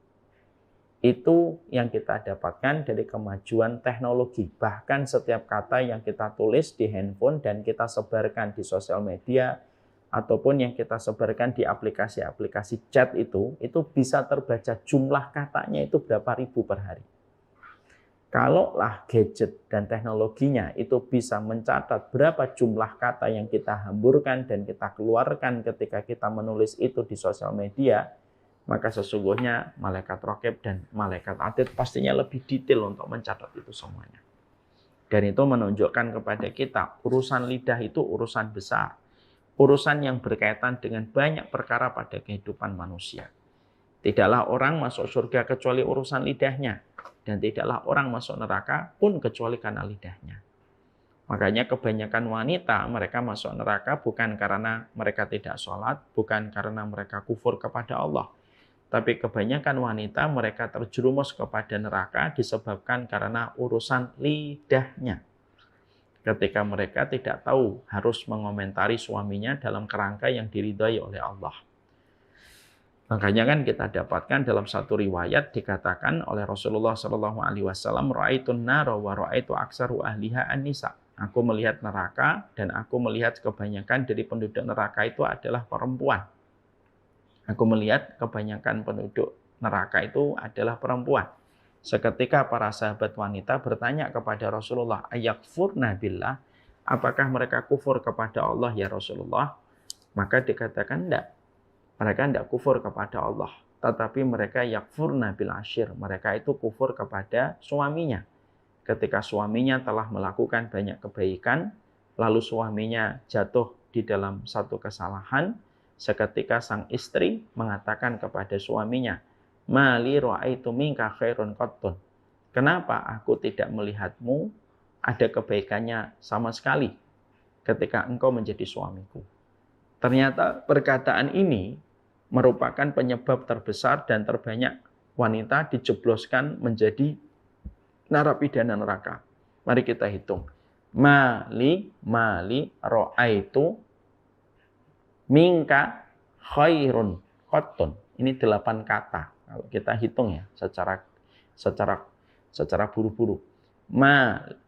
Itu yang kita dapatkan dari kemajuan teknologi. Bahkan setiap kata yang kita tulis di handphone dan kita sebarkan di sosial media, ataupun yang kita sebarkan di aplikasi-aplikasi chat itu bisa terbaca jumlah katanya itu berapa ribu per hari. Kalaulah gadget dan teknologinya itu bisa mencatat berapa jumlah kata yang kita hamburkan dan kita keluarkan ketika kita menulis itu di sosial media, maka sesungguhnya malaikat raqib dan malaikat atid pastinya lebih detail untuk mencatat itu semuanya. Dan itu menunjukkan kepada kita urusan lidah itu urusan besar. Urusan yang berkaitan dengan banyak perkara pada kehidupan manusia. Tidaklah orang masuk surga kecuali urusan lidahnya. Dan tidaklah orang masuk neraka pun kecuali karena lidahnya. Makanya kebanyakan wanita mereka masuk neraka bukan karena mereka tidak sholat, bukan karena mereka kufur kepada Allah. Tapi kebanyakan wanita mereka terjerumus kepada neraka disebabkan karena urusan lidahnya. Ketika mereka tidak tahu harus mengomentari suaminya dalam kerangka yang diridhai oleh Allah. Makanya kan kita dapatkan dalam satu riwayat dikatakan oleh Rasulullah SAW, ra'aitun nara wa ra'aitu aksaru ahliha an-nisa. Aku melihat neraka dan aku melihat kebanyakan dari penduduk neraka itu adalah perempuan. Aku melihat kebanyakan penduduk neraka itu adalah perempuan. Seketika para sahabat wanita bertanya kepada Rasulullah, ayakfurna billah, apakah mereka kufur kepada Allah ya Rasulullah? Maka dikatakan tidak. Mereka tidak kufur kepada Allah, tetapi mereka yakfurna bil ashir. Mereka itu kufur kepada suaminya. Ketika suaminya telah melakukan banyak kebaikan, lalu suaminya jatuh di dalam satu kesalahan, seketika sang istri mengatakan kepada suaminya, mali ra'aitu minka khairun qattun. Kenapa aku tidak melihatmu ada kebaikannya sama sekali ketika engkau menjadi suamiku? Ternyata perkataan ini merupakan penyebab terbesar dan terbanyak wanita dijebloskan menjadi narapidana neraka. Mari kita hitung. Mali ra'aitu minka khairun qattun. Ini 8 kata. Kalau kita hitung ya secara buru-buru.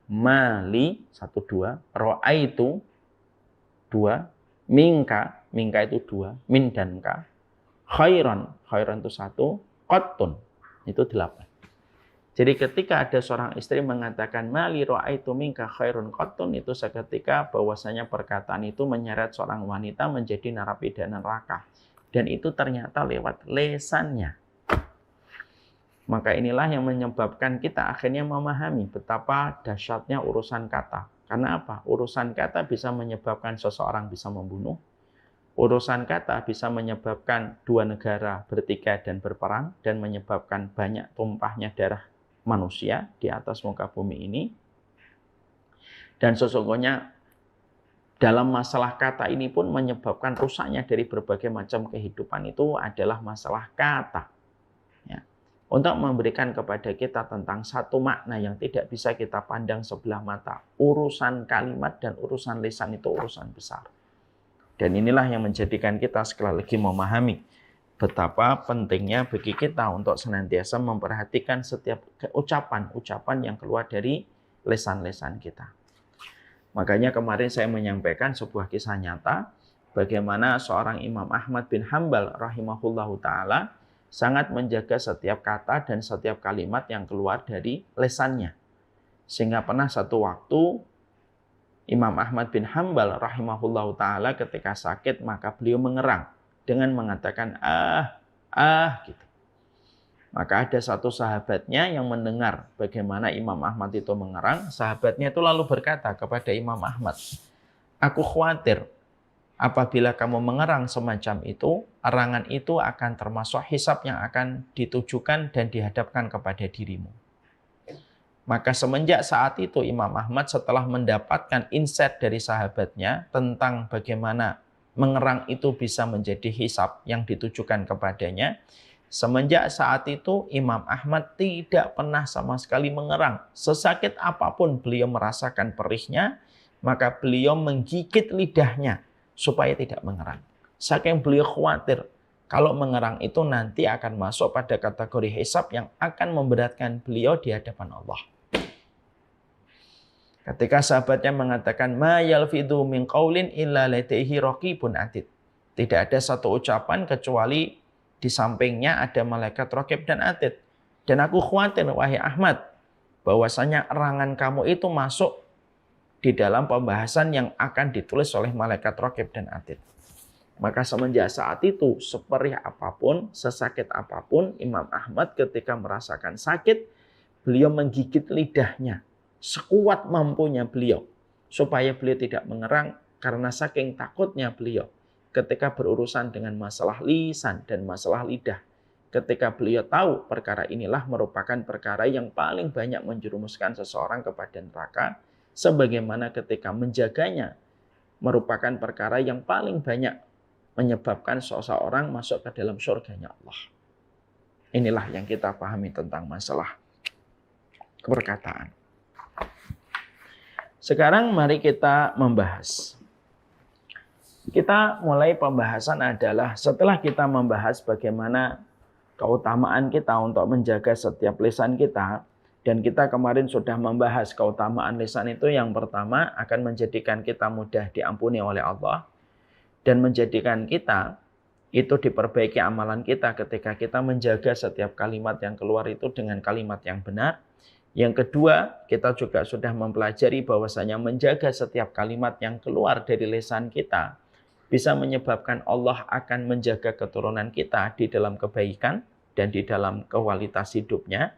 Mali 1 2, ra'aitu 2, minka itu 2, min dan ka. Khairan itu 1, qattun itu 8. Jadi ketika ada seorang istri mengatakan mali ra'aitu minka khairun qattun, itu seketika bahwasanya perkataan itu menyeret seorang wanita menjadi narapidana neraka. Dan itu ternyata lewat lesannya. Maka inilah yang menyebabkan kita akhirnya memahami betapa dahsyatnya urusan kata. Karena apa? Urusan kata bisa menyebabkan seseorang bisa membunuh. Urusan kata bisa menyebabkan 2 negara bertikai dan berperang dan menyebabkan banyak tumpahnya darah manusia di atas muka bumi ini. Dan sesungguhnya dalam masalah kata ini pun menyebabkan rusaknya dari berbagai macam kehidupan itu adalah masalah kata. Ya. Untuk memberikan kepada kita tentang satu makna yang tidak bisa kita pandang sebelah mata. Urusan kalimat dan urusan lisan itu urusan besar. Dan inilah yang menjadikan kita sekali lagi memahami betapa pentingnya bagi kita untuk senantiasa memperhatikan setiap ucapan-ucapan yang keluar dari lisan-lisan kita. Makanya kemarin saya menyampaikan sebuah kisah nyata bagaimana seorang Imam Ahmad bin Hambal rahimahullahu ta'ala sangat menjaga setiap kata dan setiap kalimat yang keluar dari lisannya. Sehingga pernah satu waktu Imam Ahmad bin Hambal rahimahullahu ta'ala ketika sakit maka beliau mengerang dengan mengatakan gitu. Maka ada satu sahabatnya yang mendengar bagaimana Imam Ahmad itu mengerang. Sahabatnya itu lalu berkata kepada Imam Ahmad, aku khawatir apabila kamu mengerang semacam itu, erangan itu akan termasuk hisab yang akan ditujukan dan dihadapkan kepada dirimu. Maka semenjak saat itu Imam Ahmad setelah mendapatkan insight dari sahabatnya tentang bagaimana mengerang itu bisa menjadi hisab yang ditujukan kepadanya, semenjak saat itu Imam Ahmad tidak pernah sama sekali mengerang. Sesakit apapun beliau merasakan perihnya, maka beliau menggigit lidahnya supaya tidak mengerang. Saking beliau khawatir kalau mengerang itu nanti akan masuk pada kategori hisab yang akan memberatkan beliau di hadapan Allah. Ketika sahabatnya mengatakan ma yalfidhu min qaulin illa ladaihi raqibun atid. Tidak ada satu ucapan kecuali di sampingnya ada malaikat raqib dan atid. Dan aku khawatir, wahai Ahmad, bahwasanya erangan kamu itu masuk di dalam pembahasan yang akan ditulis oleh malaikat raqib dan atid. Maka semenjak saat itu, seperih apapun, sesakit apapun, Imam Ahmad ketika merasakan sakit, beliau menggigit lidahnya sekuat mampunya beliau. Supaya beliau tidak mengerang karena saking takutnya beliau ketika berurusan dengan masalah lisan dan masalah lidah. Ketika beliau tahu perkara inilah merupakan perkara yang paling banyak menjerumuskan seseorang kepada neraka, sebagaimana ketika menjaganya merupakan perkara yang paling banyak menyebabkan seseorang masuk ke dalam surganya Allah. Inilah yang kita pahami tentang masalah perkataan. Sekarang mari kita membahas. Kita mulai pembahasan adalah setelah kita membahas bagaimana keutamaan kita untuk menjaga setiap lisan kita, dan kita kemarin sudah membahas keutamaan lisan itu yang pertama akan menjadikan kita mudah diampuni oleh Allah dan menjadikan kita itu diperbaiki amalan kita ketika kita menjaga setiap kalimat yang keluar itu dengan kalimat yang benar. Yang kedua, kita juga sudah mempelajari bahwasanya menjaga setiap kalimat yang keluar dari lisan kita bisa menyebabkan Allah akan menjaga keturunan kita di dalam kebaikan dan di dalam kualitas hidupnya.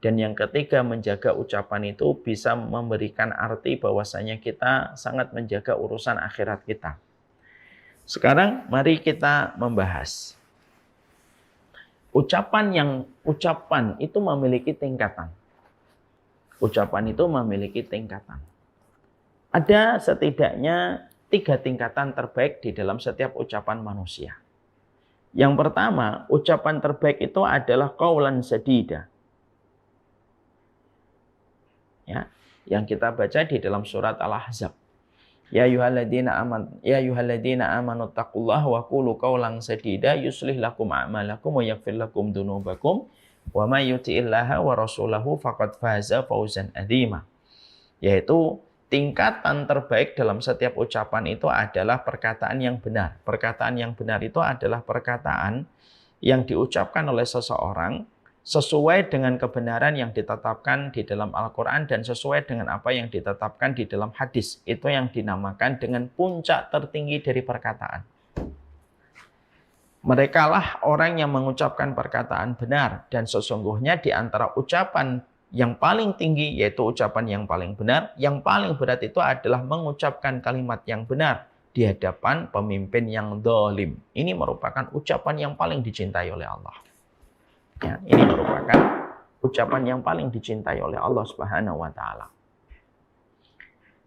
Dan yang ketiga, menjaga ucapan itu bisa memberikan arti bahwasanya kita sangat menjaga urusan akhirat kita. Sekarang mari kita membahas. Ucapan itu memiliki tingkatan. Ucapan itu memiliki tingkatan. Ada setidaknya 3 tingkatan terbaik di dalam setiap ucapan manusia. Yang pertama, ucapan terbaik itu adalah qaulan sadida. Ya, yang kita baca di dalam surat Al-Ahzab. Ya ayyuhalladzina amanu taqullaha wa qulu qaulan sadida yuslih lakum a'malakum wa yaghfir lakum dzunubakum wa may yuti'illaha wa rasulahu faqad faza fawzan adzima. Yaitu tingkatan terbaik dalam setiap ucapan itu adalah perkataan yang benar. Perkataan yang benar itu adalah perkataan yang diucapkan oleh seseorang sesuai dengan kebenaran yang ditetapkan di dalam Al-Quran dan sesuai dengan apa yang ditetapkan di dalam hadis. Itu yang dinamakan dengan puncak tertinggi dari perkataan. Merekalah orang yang mengucapkan perkataan benar, dan sesungguhnya di antara ucapan yang paling tinggi, yaitu ucapan yang paling benar, yang paling berat itu adalah mengucapkan kalimat yang benar di hadapan pemimpin yang zalim. Ini merupakan ucapan yang paling dicintai oleh Allah. Ya, ini merupakan ucapan yang paling dicintai oleh Allah Subhanahu wa taala.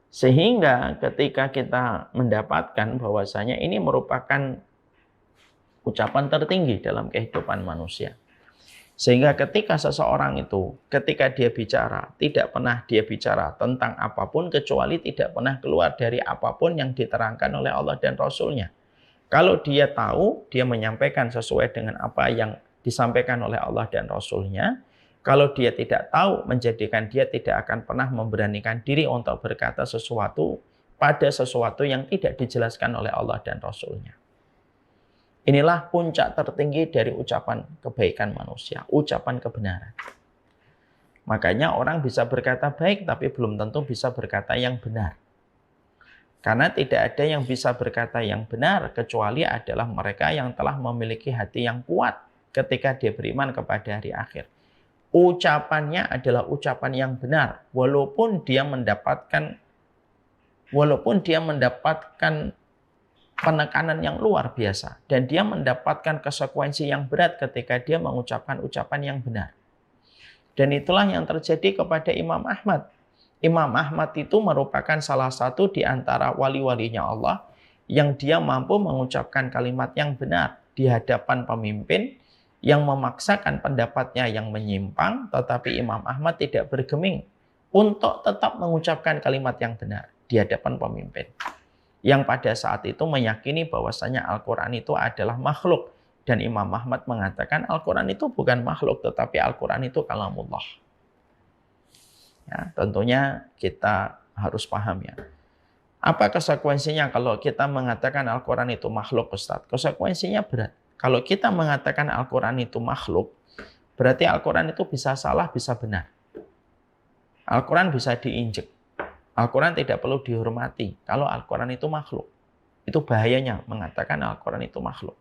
Sehingga ketika kita mendapatkan bahwasanya ini merupakan ucapan tertinggi dalam kehidupan manusia. Sehingga ketika seseorang itu, ketika dia bicara, tidak pernah dia bicara tentang apapun kecuali tidak pernah keluar dari apapun yang diterangkan oleh Allah dan Rasul-Nya. Kalau dia tahu, dia menyampaikan sesuai dengan apa yang disampaikan oleh Allah dan Rasul-Nya. Kalau dia tidak tahu, menjadikan dia tidak akan pernah memberanikan diri untuk berkata sesuatu pada sesuatu yang tidak dijelaskan oleh Allah dan Rasul-Nya. Inilah puncak tertinggi dari ucapan kebaikan manusia, ucapan kebenaran. Makanya orang bisa berkata baik, tapi belum tentu bisa berkata yang benar. Karena tidak ada yang bisa berkata yang benar, kecuali adalah mereka yang telah memiliki hati yang kuat ketika dia beriman kepada hari akhir. Ucapannya adalah ucapan yang benar, walaupun dia mendapatkan penekanan yang luar biasa, dan dia mendapatkan konsekuensi yang berat ketika dia mengucapkan ucapan yang benar. Dan itulah yang terjadi kepada Imam Ahmad. Imam Ahmad itu merupakan salah satu di antara wali-walinya Allah yang dia mampu mengucapkan kalimat yang benar di hadapan pemimpin yang memaksakan pendapatnya yang menyimpang, tetapi Imam Ahmad tidak bergeming untuk tetap mengucapkan kalimat yang benar di hadapan pemimpin. Yang pada saat itu meyakini bahwasanya Al-Quran itu adalah makhluk. Dan Imam Ahmad mengatakan Al-Quran itu bukan makhluk, tetapi Al-Quran itu kalamullah. Ya, tentunya kita harus paham ya. Apa konsekuensinya kalau kita mengatakan Al-Quran itu makhluk, Ustaz? Konsekuensinya berat. Kalau kita mengatakan Al-Quran itu makhluk, berarti Al-Quran itu bisa salah, bisa benar. Al-Quran bisa diinjek. Al-Quran tidak perlu dihormati kalau Al-Quran itu makhluk. Itu bahayanya mengatakan Al-Quran itu makhluk.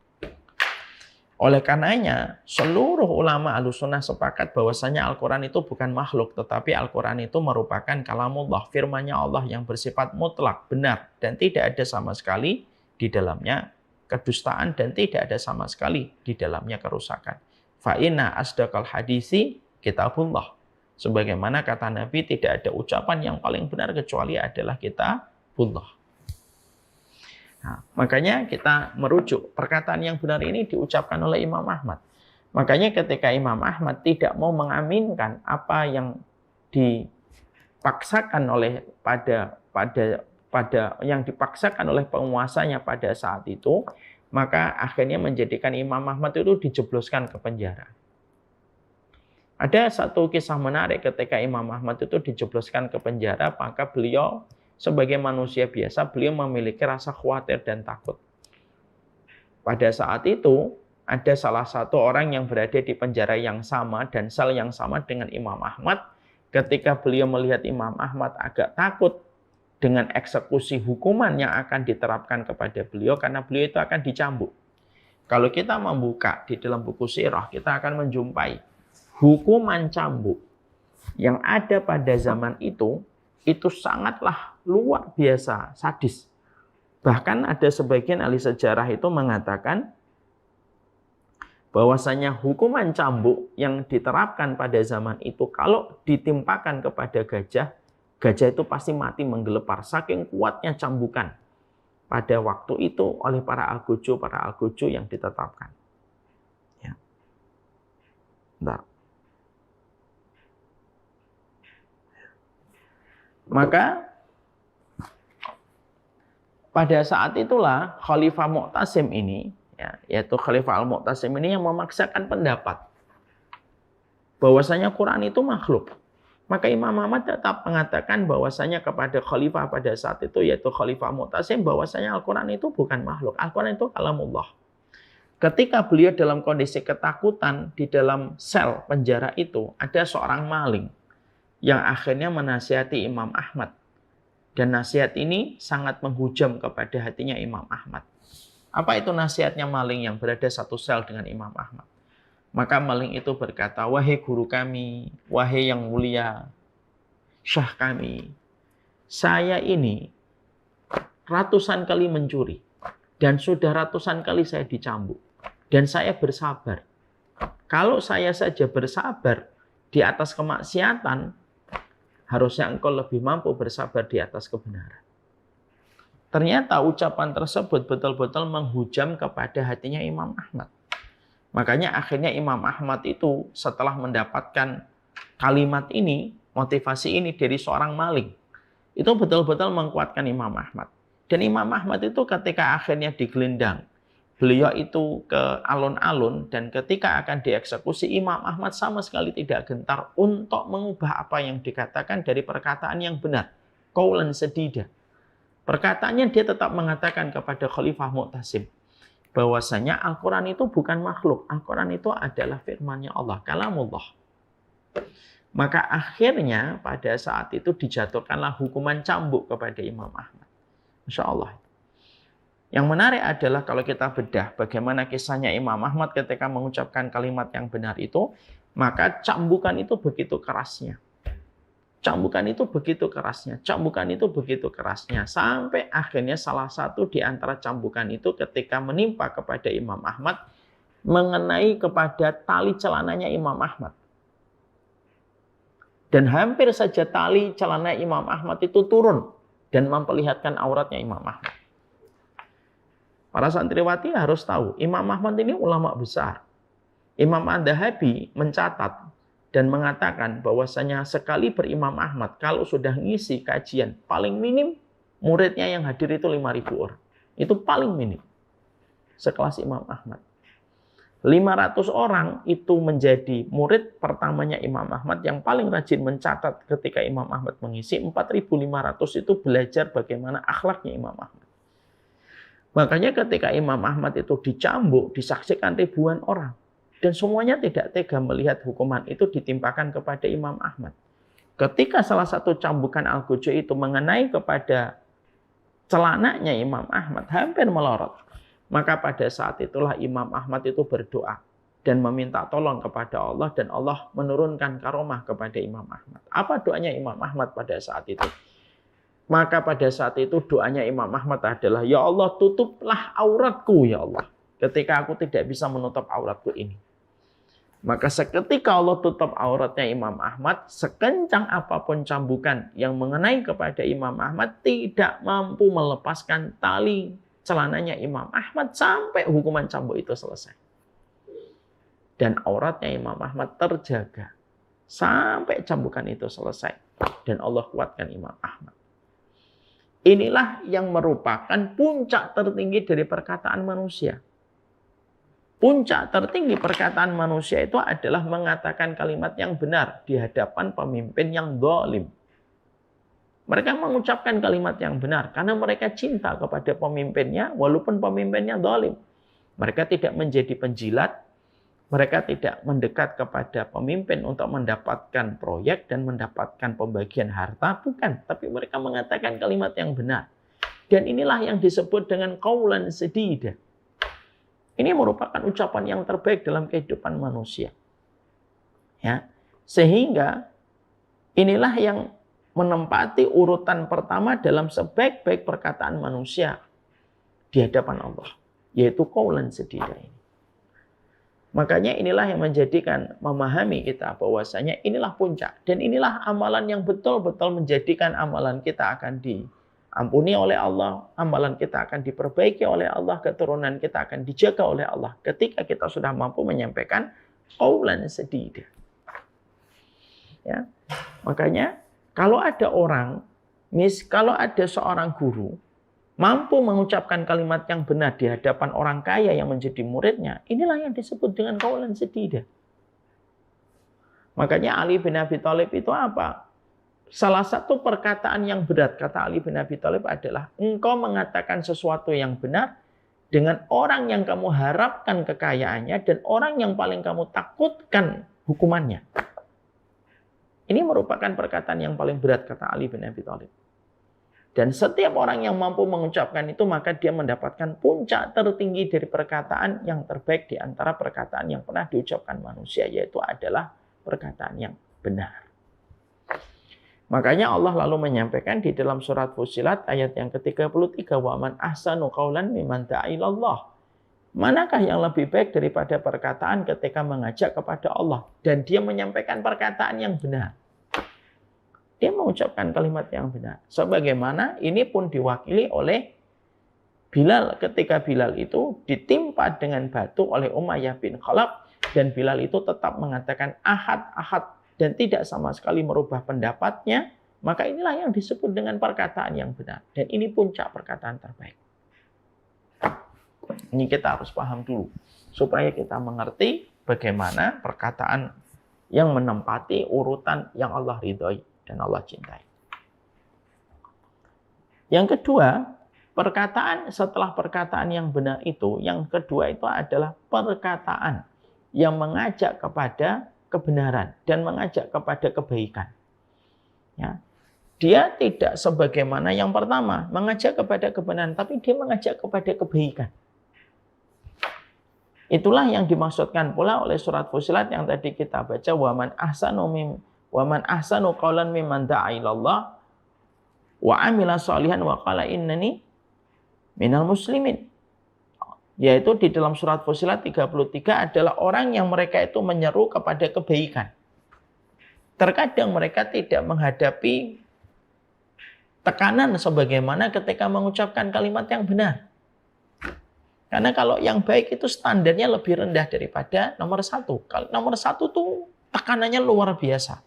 Oleh karenanya, seluruh ulama Ahlussunnah sepakat bahwasanya Al-Quran itu bukan makhluk, tetapi Al-Quran itu merupakan kalamullah, firman-Nya Allah yang bersifat mutlak, benar, dan tidak ada sama sekali di dalamnya kedustaan dan tidak ada sama sekali di dalamnya kerusakan. Fa inna asdaqal hadisi kitabullah. Sebagaimana kata Nabi, tidak ada ucapan yang paling benar kecuali adalah kitabullah. Nah, makanya kita merujuk perkataan yang benar ini diucapkan oleh Imam Ahmad. Makanya ketika Imam Ahmad tidak mau mengaminkan apa yang dipaksakan oleh yang dipaksakan oleh penguasanya pada saat itu, maka akhirnya menjadikan Imam Ahmad itu dijebloskan ke penjara. Ada satu kisah menarik ketika Imam Ahmad itu dijebloskan ke penjara, maka beliau sebagai manusia biasa, beliau memiliki rasa khawatir dan takut. Pada saat itu, ada salah satu orang yang berada di penjara yang sama dan sel yang sama dengan Imam Ahmad. Ketika beliau melihat Imam Ahmad agak takut dengan eksekusi hukuman yang akan diterapkan kepada beliau, karena beliau itu akan dicambuk. Kalau kita membuka di dalam buku sirah, kita akan menjumpai hukuman cambuk yang ada pada zaman itu sangatlah luar biasa sadis. Bahkan ada sebagian ahli sejarah itu mengatakan bahwasanya hukuman cambuk yang diterapkan pada zaman itu kalau ditimpakan kepada gajah, gajah itu pasti mati menggelepar, saking kuatnya cambukan pada waktu itu oleh para algojo yang ditetapkan. Ya. Bentar. Maka pada saat itulah Khalifah Mu'tasim ini, ya, yaitu Khalifah Al-Mu'tasim ini yang memaksakan pendapat bahwasanya Quran itu makhluk. Maka Imam Ahmad tetap mengatakan bahwasanya kepada Khalifah pada saat itu, yaitu Khalifah Mu'tasim, bahwasanya Al-Quran itu bukan makhluk. Al-Quran itu kalamullah. Ketika beliau dalam kondisi ketakutan di dalam sel penjara itu, ada seorang maling yang akhirnya menasihati Imam Ahmad. Dan nasihat ini sangat menghujam kepada hatinya Imam Ahmad. Apa itu nasihatnya maling yang berada satu sel dengan Imam Ahmad? Maka maling itu berkata, wahai guru kami, wahai yang mulia, syah kami, saya ini ratusan kali mencuri, dan sudah ratusan kali saya dicambuk, dan saya bersabar. Kalau saya saja bersabar di atas kemaksiatan, harusnya engkau lebih mampu bersabar di atas kebenaran. Ternyata ucapan tersebut betul-betul menghujam kepada hatinya Imam Ahmad. Makanya akhirnya Imam Ahmad itu setelah mendapatkan kalimat ini, motivasi ini dari seorang maling, itu betul-betul menguatkan Imam Ahmad. Dan Imam Ahmad itu ketika akhirnya digelendang, beliau itu ke alun-alun, dan ketika akan dieksekusi, Imam Ahmad sama sekali tidak gentar untuk mengubah apa yang dikatakan dari perkataan yang benar. Qaulan sadida. Perkataannya dia tetap mengatakan kepada Khalifah Mu'tasim bahwasanya Al-Quran itu bukan makhluk. Al-Quran itu adalah firman-Nya Allah, kalamullah. Maka akhirnya pada saat itu dijatuhkanlah hukuman cambuk kepada Imam Ahmad. Masya Allah. Yang menarik adalah kalau kita bedah bagaimana kisahnya Imam Ahmad ketika mengucapkan kalimat yang benar itu, maka cambukan itu begitu kerasnya. Cambukan itu begitu kerasnya, cambukan itu begitu kerasnya, sampai akhirnya salah satu di antara cambukan itu ketika menimpa kepada Imam Ahmad, mengenai kepada tali celananya Imam Ahmad. Dan hampir saja tali celana Imam Ahmad itu turun dan memperlihatkan auratnya Imam Ahmad. Para santriwati harus tahu, Imam Ahmad ini ulama besar. Imam Ad-Dahabi mencatat dan mengatakan bahwasanya sekali berimam Ahmad, kalau sudah ngisi kajian, paling minim muridnya yang hadir itu 5.000 orang. Itu paling minim. Sekelas Imam Ahmad. 500 orang itu menjadi murid pertamanya Imam Ahmad yang paling rajin mencatat ketika Imam Ahmad mengisi. 4.500 itu belajar bagaimana akhlaknya Imam Ahmad. Makanya ketika Imam Ahmad itu dicambuk, disaksikan ribuan orang. Dan semuanya tidak tega melihat hukuman itu ditimpakan kepada Imam Ahmad. Ketika salah satu cambukan Al-Gojo itu mengenai kepada celananya Imam Ahmad, hampir melorot. Maka pada saat itulah Imam Ahmad itu berdoa dan meminta tolong kepada Allah, dan Allah menurunkan karomah kepada Imam Ahmad. Apa doanya Imam Ahmad pada saat itu? Maka pada saat itu doanya Imam Ahmad adalah, ya Allah, tutuplah auratku ya Allah, ketika aku tidak bisa menutup auratku ini. Maka seketika Allah tutup auratnya Imam Ahmad, sekencang apapun cambukan yang mengenai kepada Imam Ahmad tidak mampu melepaskan tali celananya Imam Ahmad sampai hukuman cambuk itu selesai. Dan auratnya Imam Ahmad terjaga sampai cambukan itu selesai. Dan Allah kuatkan Imam Ahmad. Inilah yang merupakan puncak tertinggi dari perkataan manusia. Puncak tertinggi perkataan manusia itu adalah mengatakan kalimat yang benar di hadapan pemimpin yang zalim. Mereka mengucapkan kalimat yang benar karena mereka cinta kepada pemimpinnya walaupun pemimpinnya zalim. Mereka tidak menjadi penjilat, mereka tidak mendekat kepada pemimpin untuk mendapatkan proyek dan mendapatkan pembagian harta, bukan. Tapi mereka mengatakan kalimat yang benar. Dan inilah yang disebut dengan qaulan sadida. Ini merupakan ucapan yang terbaik dalam kehidupan manusia. Ya. Sehingga inilah yang menempati urutan pertama dalam sebaik-baik perkataan manusia di hadapan Allah, yaitu qaulan sadida ini. Makanya inilah yang menjadikan memahami kita bahwasanya inilah puncak dan inilah amalan yang betul-betul menjadikan amalan kita akan diampuni oleh Allah, amalan kita akan diperbaiki oleh Allah, keturunan kita akan dijaga oleh Allah ketika kita sudah mampu menyampaikan qaulan sadida. Ya. Makanya kalau ada seorang guru mampu mengucapkan kalimat yang benar di hadapan orang kaya yang menjadi muridnya, inilah yang disebut dengan qaulan sadida. Makanya Ali bin Abi Thalib itu apa? Salah satu perkataan yang berat, kata Ali bin Abi Thalib adalah, engkau mengatakan sesuatu yang benar dengan orang yang kamu harapkan kekayaannya dan orang yang paling kamu takutkan hukumannya. Ini merupakan perkataan yang paling berat, kata Ali bin Abi Thalib. Dan setiap orang yang mampu mengucapkan itu, maka dia mendapatkan puncak tertinggi dari perkataan yang terbaik di antara perkataan yang pernah diucapkan manusia, yaitu adalah perkataan yang benar. Makanya Allah lalu menyampaikan di dalam surat Fussilat ayat yang ke-33, wa man ahsanu qaulan mimman da'a ilallah. Manakah yang lebih baik daripada perkataan ketika mengajak kepada Allah dan dia menyampaikan perkataan yang benar? dia mengucapkan kalimat yang benar. Sebagaimana ini pun diwakili oleh Bilal ketika Bilal itu ditimpa dengan batu oleh Umayyah bin Khalaf, dan Bilal itu tetap mengatakan ahad, ahad, dan tidak sama sekali merubah pendapatnya, maka inilah yang disebut dengan perkataan yang benar. Dan ini puncak perkataan terbaik. Ini kita harus paham dulu, supaya kita mengerti bagaimana perkataan yang menempati urutan yang Allah ridhoi dan Allah cintai. Yang kedua, perkataan setelah perkataan yang benar itu, yang kedua itu adalah perkataan yang mengajak kepada kebenaran dan mengajak kepada kebaikan. Ya. Dia tidak sebagaimana yang pertama, mengajak kepada kebenaran, tapi dia mengajak kepada kebaikan. Itulah yang dimaksudkan pula oleh surat Fussilat yang tadi kita baca, waman ahsanu qaulan mimman da'a ilallah wa amila shalihan wa qala innani minal muslimin. Yaitu di dalam surat Fussilat 33 adalah orang yang mereka itu menyeru kepada kebaikan. Terkadang mereka tidak menghadapi tekanan sebagaimana ketika mengucapkan kalimat yang benar. Karena kalau yang baik itu standarnya lebih rendah daripada nomor satu. Kalau nomor satu tuh tekanannya luar biasa.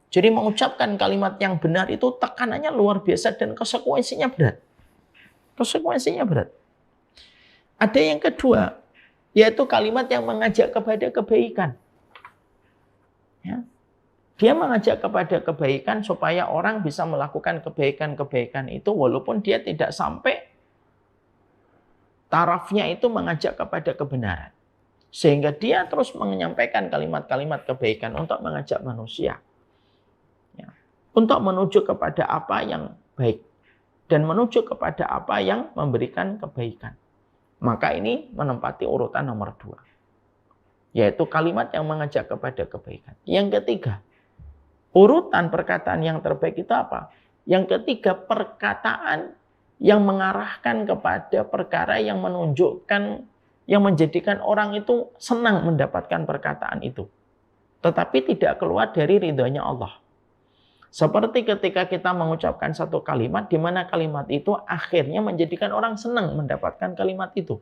Jadi mengucapkan kalimat yang benar itu tekanannya luar biasa dan konsekuensinya berat. Konsekuensinya berat. Ada yang kedua, yaitu kalimat yang mengajak kepada kebaikan. Ya. Dia mengajak kepada kebaikan supaya orang bisa melakukan kebaikan-kebaikan itu walaupun dia tidak sampai tarafnya itu mengajak kepada kebenaran. Sehingga dia terus menyampaikan kalimat-kalimat kebaikan untuk mengajak manusia. Ya. Untuk menuju kepada apa yang baik. Dan menuju kepada apa yang memberikan kebaikan. Maka ini menempati urutan nomor 2. Yaitu kalimat yang mengajak kepada kebaikan. Yang ketiga, urutan perkataan yang terbaik itu apa? Yang ketiga, perkataan yang mengarahkan kepada perkara yang menunjukkan, yang menjadikan orang itu senang mendapatkan perkataan itu. Tetapi tidak keluar dari ridhonya Allah. Seperti ketika kita mengucapkan satu kalimat, di mana kalimat itu akhirnya menjadikan orang senang mendapatkan kalimat itu.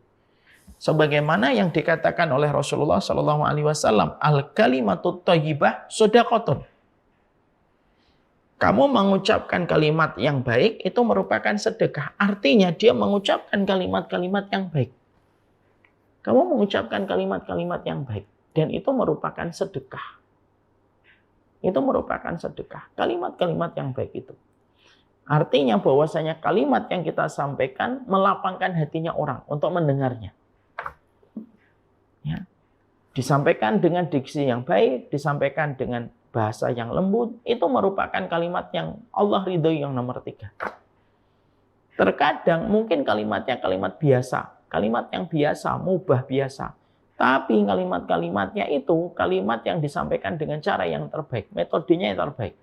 Sebagaimana yang dikatakan oleh Rasulullah SAW, al-kalimatut thayyibah shadaqatun. Kamu mengucapkan kalimat yang baik itu merupakan sedekah. Artinya dia mengucapkan kalimat-kalimat yang baik. Kamu mengucapkan kalimat-kalimat yang baik. Dan itu merupakan sedekah. Itu merupakan sedekah. Kalimat-kalimat yang baik itu. Artinya bahwasanya kalimat yang kita sampaikan melapangkan hatinya orang untuk mendengarnya. Ya. Disampaikan dengan diksi yang baik, disampaikan dengan bahasa yang lembut, itu merupakan kalimat yang Allah ridhoi yang nomor 3. Terkadang mungkin kalimatnya kalimat biasa, kalimat yang biasa, mubah biasa. Tapi kalimat-kalimatnya itu kalimat yang disampaikan dengan cara yang terbaik, metodenya yang terbaik.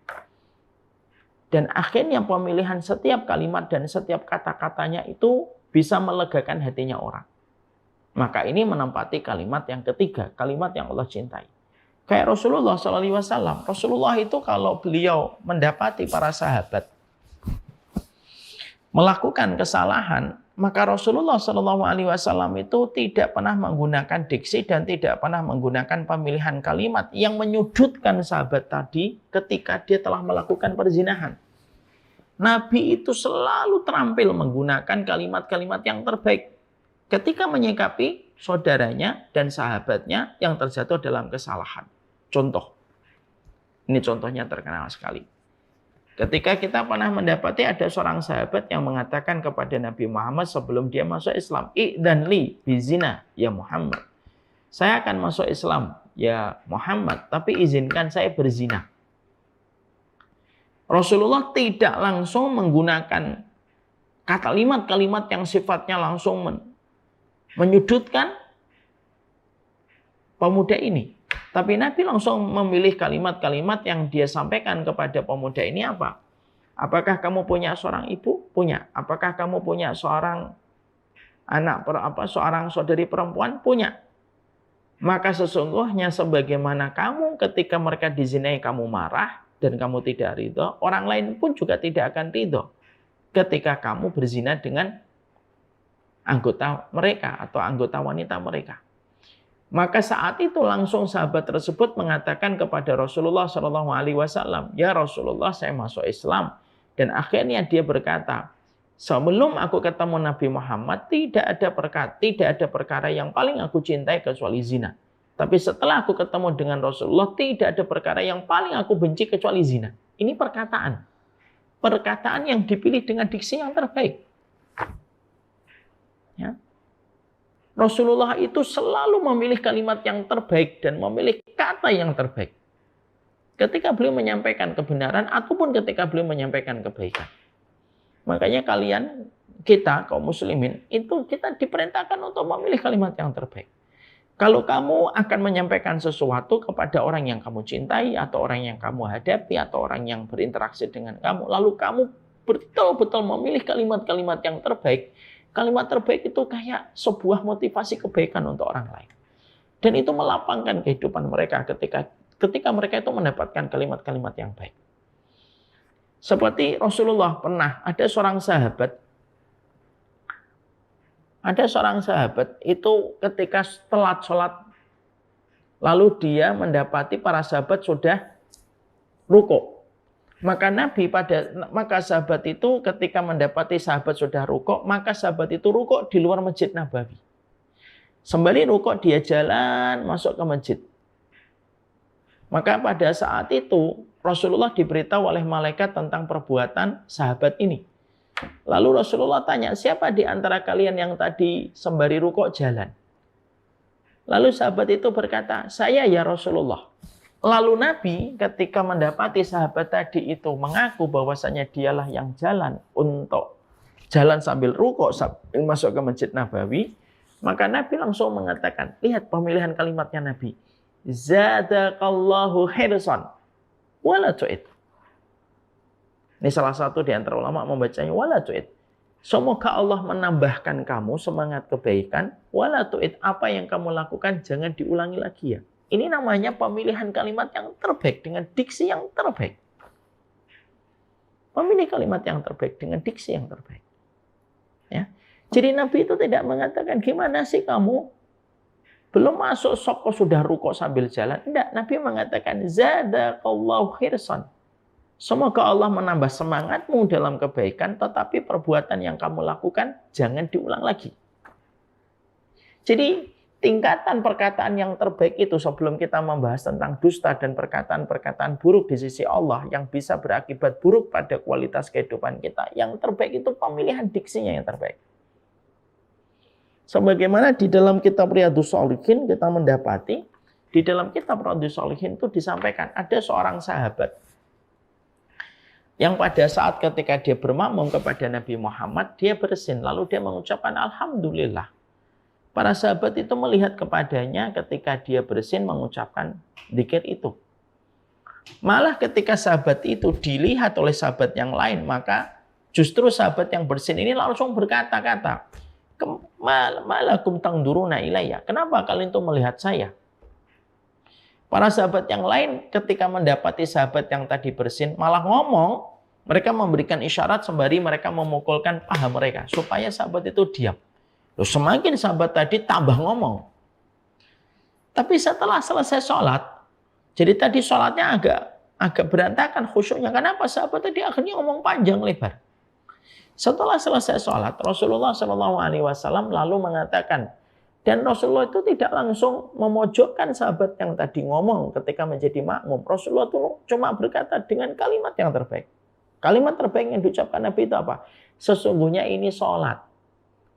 Dan akhirnya pemilihan setiap kalimat dan setiap kata-katanya itu bisa melegakan hatinya orang. Maka ini menempati kalimat yang ketiga, kalimat yang Allah cintai. Kayak Rasulullah SAW. Rasulullah itu kalau beliau mendapati para sahabat melakukan kesalahan, maka Rasulullah SAW itu tidak pernah menggunakan diksi dan tidak pernah menggunakan pemilihan kalimat yang menyudutkan sahabat tadi ketika dia telah melakukan perzinahan. Nabi itu selalu terampil menggunakan kalimat-kalimat yang terbaik ketika menyikapi saudaranya dan sahabatnya yang terjatuh dalam kesalahan. Contoh, ini contohnya terkenal sekali. Ketika kita pernah mendapati ada seorang sahabat yang mengatakan kepada Nabi Muhammad sebelum dia masuk Islam, "Idzan li bizina ya Muhammad." Saya akan masuk Islam ya Muhammad, tapi izinkan saya berzina. Rasulullah tidak langsung menggunakan kalimat-kalimat yang sifatnya langsung menyudutkan pemuda ini. Tapi Nabi langsung memilih kalimat-kalimat yang dia sampaikan kepada pemuda ini apa? Apakah kamu punya seorang ibu? Punya. Apakah kamu punya seorang anak, seorang saudari perempuan? Punya. Maka sesungguhnya sebagaimana kamu ketika mereka dizinai kamu marah, dan kamu tidak ridho, orang lain pun juga tidak akan ridho ketika kamu berzina dengan anggota mereka atau anggota wanita mereka. Maka saat itu langsung sahabat tersebut mengatakan kepada Rasulullah SAW, ya Rasulullah, saya masuk Islam. Dan akhirnya dia berkata, sebelum aku ketemu Nabi Muhammad, tidak ada perkara yang paling aku cintai kecuali zina. Tapi setelah aku ketemu dengan Rasulullah, tidak ada perkara yang paling aku benci kecuali zina. Ini perkataan. Perkataan yang dipilih dengan diksi yang terbaik. Ya. Rasulullah itu selalu memilih kalimat yang terbaik dan memilih kata yang terbaik. Ketika beliau menyampaikan kebenaran ataupun ketika beliau menyampaikan kebaikan. Makanya kita kaum muslimin, itu kita diperintahkan untuk memilih kalimat yang terbaik. Kalau kamu akan menyampaikan sesuatu kepada orang yang kamu cintai, atau orang yang kamu hadapi, atau orang yang berinteraksi dengan kamu, lalu kamu betul-betul memilih kalimat-kalimat yang terbaik, kalimat terbaik itu kayak sebuah motivasi kebaikan untuk orang lain. Dan itu melapangkan kehidupan mereka ketika mereka itu mendapatkan kalimat-kalimat yang baik. Seperti Rasulullah pernah, ada seorang sahabat itu ketika telat sholat, lalu dia mendapati para sahabat sudah rukuk. Maka sahabat itu ketika mendapati sahabat sudah rukuk, maka sahabat itu rukuk di luar Masjid Nabawi. Sembari rukuk dia jalan masuk ke masjid. Maka pada saat itu Rasulullah diberitahu oleh malaikat tentang perbuatan sahabat ini. Lalu Rasulullah tanya, siapa di antara kalian yang tadi sembari rukuk jalan? Lalu sahabat itu berkata, saya ya Rasulullah. Lalu Nabi ketika mendapati sahabat tadi itu mengaku bahwasanya dialah yang jalan untuk jalan sambil rukuk sambil masuk ke Masjid Nabawi, maka Nabi langsung mengatakan, lihat pemilihan kalimatnya Nabi. Zadakallahu hirsan wala tu'id. Ini salah satu di antara ulama membacanya wala tu'id. Semoga Allah menambahkan kamu semangat kebaikan, wala tu'id, apa yang kamu lakukan jangan diulangi lagi ya. Ini namanya pemilihan kalimat yang terbaik dengan diksi yang terbaik. Memilih kalimat yang terbaik dengan diksi yang terbaik. Ya. Jadi Nabi itu tidak mengatakan, gimana sih kamu? Belum masuk soko sudah rukuk sambil jalan. Tidak, Nabi mengatakan, zadakallahu khirsan. Semoga Allah menambah semangatmu dalam kebaikan, tetapi perbuatan yang kamu lakukan jangan diulang lagi. Jadi, tingkatan perkataan yang terbaik itu sebelum kita membahas tentang dusta dan perkataan-perkataan buruk di sisi Allah yang bisa berakibat buruk pada kualitas kehidupan kita. Yang terbaik itu pemilihan diksinya yang terbaik. Sebagaimana di dalam kitab Riyadhus Shalihin kita mendapati, di dalam kitab Riyadhus Shalihin itu disampaikan ada seorang sahabat yang pada saat ketika dia bermakmum kepada Nabi Muhammad, dia bersin lalu dia mengucapkan Alhamdulillah. Para sahabat itu melihat kepadanya ketika dia bersin mengucapkan dzikir itu. Malah ketika sahabat itu dilihat oleh sahabat yang lain, maka justru sahabat yang bersin ini langsung berkata-kata, malakum tangduruna ilayya. Kenapa kalian itu melihat saya? Para sahabat yang lain ketika mendapati sahabat yang tadi bersin malah ngomong, mereka memberikan isyarat sembari mereka memukulkan paha mereka supaya sahabat itu diam. Loh, semakin sahabat tadi tambah ngomong. Tapi setelah selesai sholat, jadi tadi sholatnya agak berantakan khusyuknya. Kenapa? Sahabat tadi akhirnya ngomong panjang lebar. Setelah selesai sholat, Rasulullah SAW lalu mengatakan, dan Rasulullah itu tidak langsung memojokkan sahabat yang tadi ngomong ketika menjadi makmum. Rasulullah itu cuma berkata dengan kalimat yang terbaik. Kalimat terbaik yang diucapkan Nabi itu apa? Sesungguhnya ini sholat.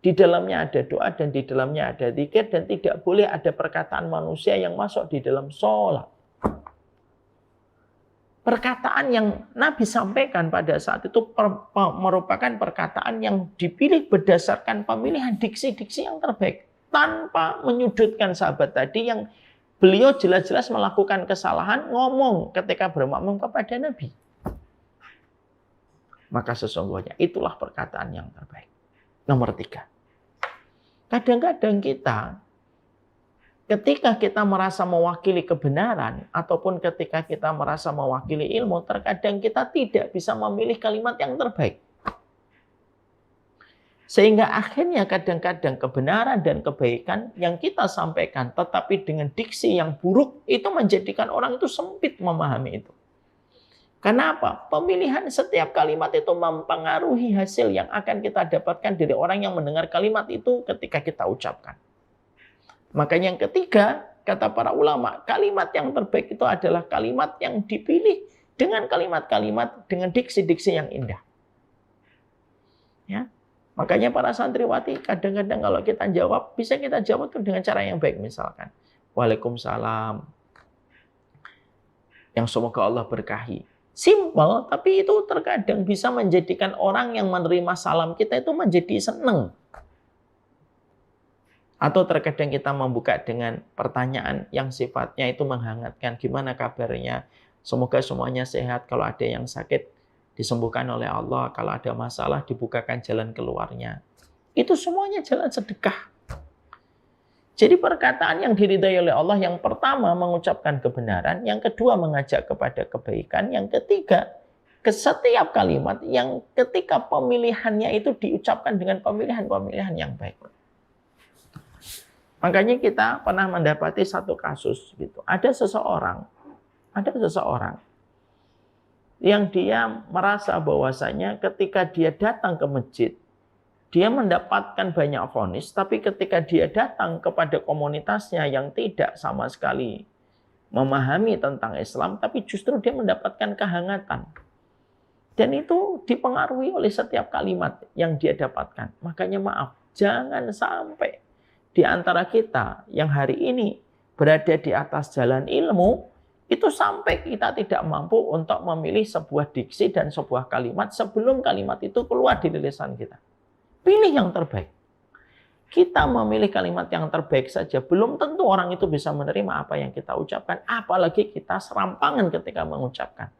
Di dalamnya ada doa dan di dalamnya ada dzikir dan tidak boleh ada perkataan manusia yang masuk di dalam sholat. Perkataan yang Nabi sampaikan pada saat itu merupakan perkataan yang dipilih berdasarkan pemilihan diksi-diksi yang terbaik. Tanpa menyudutkan sahabat tadi yang beliau jelas-jelas melakukan kesalahan ngomong ketika bermakmum kepada Nabi. Maka sesungguhnya itulah perkataan yang terbaik. Nomor 3. Kadang-kadang kita ketika kita merasa mewakili kebenaran ataupun ketika kita merasa mewakili ilmu, terkadang kita tidak bisa memilih kalimat yang terbaik. Sehingga akhirnya kadang-kadang kebenaran dan kebaikan yang kita sampaikan tetapi dengan diksi yang buruk itu menjadikan orang itu sempit memahami itu. Kenapa? Pemilihan setiap kalimat itu mempengaruhi hasil yang akan kita dapatkan dari orang yang mendengar kalimat itu ketika kita ucapkan. Makanya yang ketiga, kata para ulama, kalimat yang terbaik itu adalah kalimat yang dipilih dengan kalimat-kalimat dengan diksi-diksi yang indah. Ya. Makanya para santriwati kadang-kadang kalau kita jawab, bisa kita jawab itu dengan cara yang baik. Misalkan, Waalaikumsalam. Yang semoga Allah berkahi. Simple, tapi itu terkadang bisa menjadikan orang yang menerima salam kita itu menjadi senang. Atau terkadang kita membuka dengan pertanyaan yang sifatnya itu menghangatkan. Gimana kabarnya? Semoga semuanya sehat. Kalau ada yang sakit, disembuhkan oleh Allah. Kalau ada masalah, dibukakan jalan keluarnya. Itu semuanya jalan sedekah. Jadi perkataan yang diridhai oleh Allah, yang pertama mengucapkan kebenaran, yang kedua mengajak kepada kebaikan, yang ketiga ke setiap kalimat yang ketika pemilihannya itu diucapkan dengan pemilihan-pemilihan yang baik. Makanya kita pernah mendapati satu kasus gitu. Ada seseorang yang dia merasa bahwasanya ketika dia datang ke masjid, dia mendapatkan banyak vonis, tapi ketika dia datang kepada komunitasnya yang tidak sama sekali memahami tentang Islam, tapi justru dia mendapatkan kehangatan. Dan itu dipengaruhi oleh setiap kalimat yang dia dapatkan. Makanya maaf, jangan sampai di antara kita yang hari ini berada di atas jalan ilmu, itu sampai kita tidak mampu untuk memilih sebuah diksi dan sebuah kalimat sebelum kalimat itu keluar dari lisan kita. Pilih yang terbaik. Kita memilih kalimat yang terbaik saja, belum tentu orang itu bisa menerima apa yang kita ucapkan, apalagi kita serampangan ketika mengucapkan.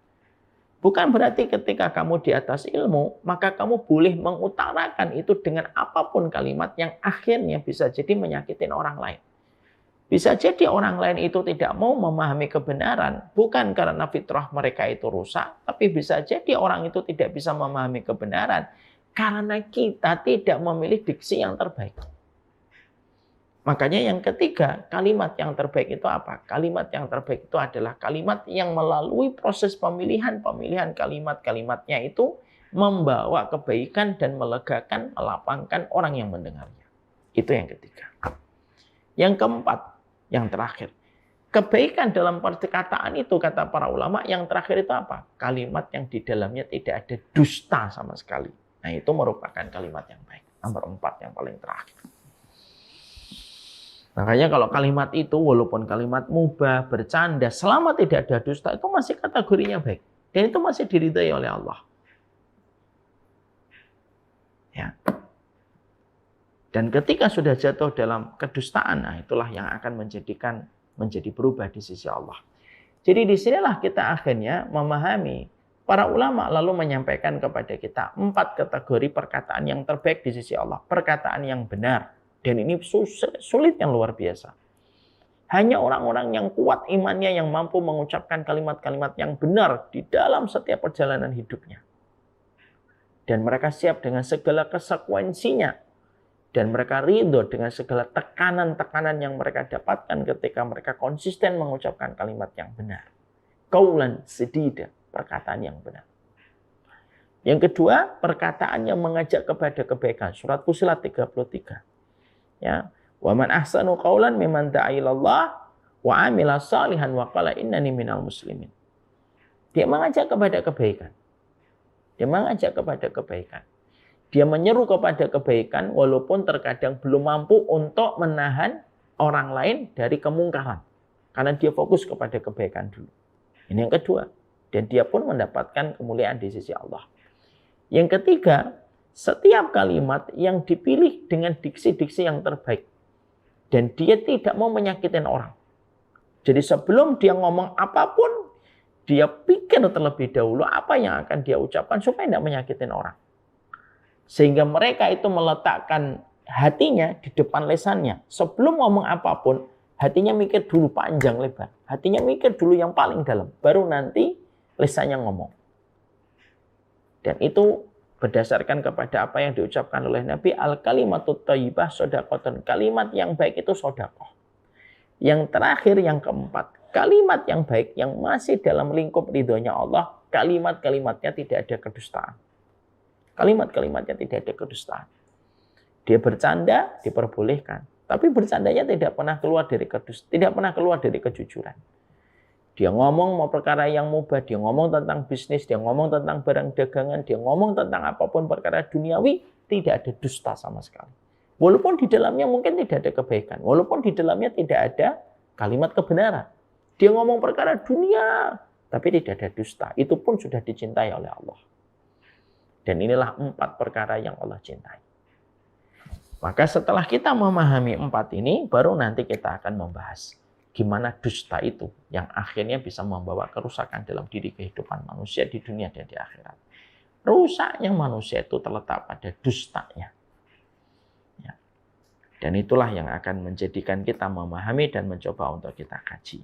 Bukan berarti ketika kamu di atas ilmu, maka kamu boleh mengutarakan itu dengan apapun kalimat yang akhirnya bisa jadi menyakitin orang lain. Bisa jadi orang lain itu tidak mau memahami kebenaran, bukan karena fitrah mereka itu rusak, tapi bisa jadi orang itu tidak bisa memahami kebenaran karena kita tidak memilih diksi yang terbaik. Makanya yang ketiga, kalimat yang terbaik itu apa? Kalimat yang terbaik itu adalah kalimat yang melalui proses pemilihan kalimat-kalimatnya itu membawa kebaikan dan melegakan, melapangkan orang yang mendengarnya. Itu yang ketiga. Yang keempat, yang terakhir. Kebaikan dalam perkataan itu, kata para ulama, yang terakhir itu apa? Kalimat yang di dalamnya tidak ada dusta sama sekali. Nah, itu merupakan kalimat yang baik. Nomor 4 yang paling terakhir. Makanya kalau kalimat itu walaupun kalimat mubah, bercanda, selama tidak ada dusta, itu masih kategorinya baik. Dan itu masih diridhai oleh Allah. Ya. Dan ketika sudah jatuh dalam kedustaan, nah itulah yang akan menjadi berubah di sisi Allah. Jadi disinilah kita akhirnya memahami, para ulama lalu menyampaikan kepada kita 4 kategori perkataan yang terbaik di sisi Allah. Perkataan yang benar. Dan ini sulit yang luar biasa. Hanya orang-orang yang kuat imannya yang mampu mengucapkan kalimat-kalimat yang benar di dalam setiap perjalanan hidupnya. Dan mereka siap dengan segala konsekuensinya. Dan mereka ridho dengan segala tekanan-tekanan yang mereka dapatkan ketika mereka konsisten mengucapkan kalimat yang benar. Qaulan sadida, perkataan yang benar. Yang kedua, perkataan yang mengajak kepada kebaikan. Surat Fussilat 33. Ya, wa man ahsanu qaulan mimman da'a ilallah wa 'amila shalihan wa qala innani minal muslimin. Dia mengajak kepada kebaikan. Dia mengajak kepada kebaikan. Dia menyeru kepada kebaikan walaupun terkadang belum mampu untuk menahan orang lain dari kemungkaran. Karena dia fokus kepada kebaikan dulu. Ini yang kedua. Dan dia pun mendapatkan kemuliaan di sisi Allah. Yang ketiga, setiap kalimat yang dipilih dengan diksi-diksi yang terbaik. Dan dia tidak mau menyakitin orang. Jadi sebelum dia ngomong apapun, dia pikir terlebih dahulu apa yang akan dia ucapkan supaya tidak menyakitin orang. Sehingga mereka itu meletakkan hatinya di depan lesannya. Sebelum ngomong apapun, Hatinya mikir dulu panjang lebar. Hatinya mikir dulu yang paling dalam. Baru nanti lisannya ngomong. Dan itu berdasarkan kepada apa yang diucapkan oleh Nabi, al-kalimatut thayyibah shadaqatun. Kalimat yang baik itu sedekah. Yang terakhir, yang keempat, kalimat yang baik yang masih dalam lingkup ridhonya Allah, kalimat-kalimatnya tidak ada kedustaan. Kalimat-kalimatnya tidak ada kedustaan. Dia bercanda, diperbolehkan. Tapi bercandanya tidak pernah keluar dari kejujuran. Dia ngomong mau perkara yang mubah, dia ngomong tentang bisnis, dia ngomong tentang barang dagangan, dia ngomong tentang apapun perkara duniawi, tidak ada dusta sama sekali. Walaupun di dalamnya mungkin tidak ada kebaikan, walaupun di dalamnya tidak ada kalimat kebenaran. Dia ngomong perkara dunia, tapi tidak ada dusta. Itu pun sudah dicintai oleh Allah. Dan inilah 4 perkara yang Allah cintai. Maka setelah kita memahami 4 ini, baru nanti kita akan membahas gimana dusta itu yang akhirnya bisa membawa kerusakan dalam diri kehidupan manusia di dunia dan di akhirat. Rusaknya manusia itu terletak pada dustanya. Ya. Dan itulah yang akan menjadikan kita memahami dan mencoba untuk kita kaji.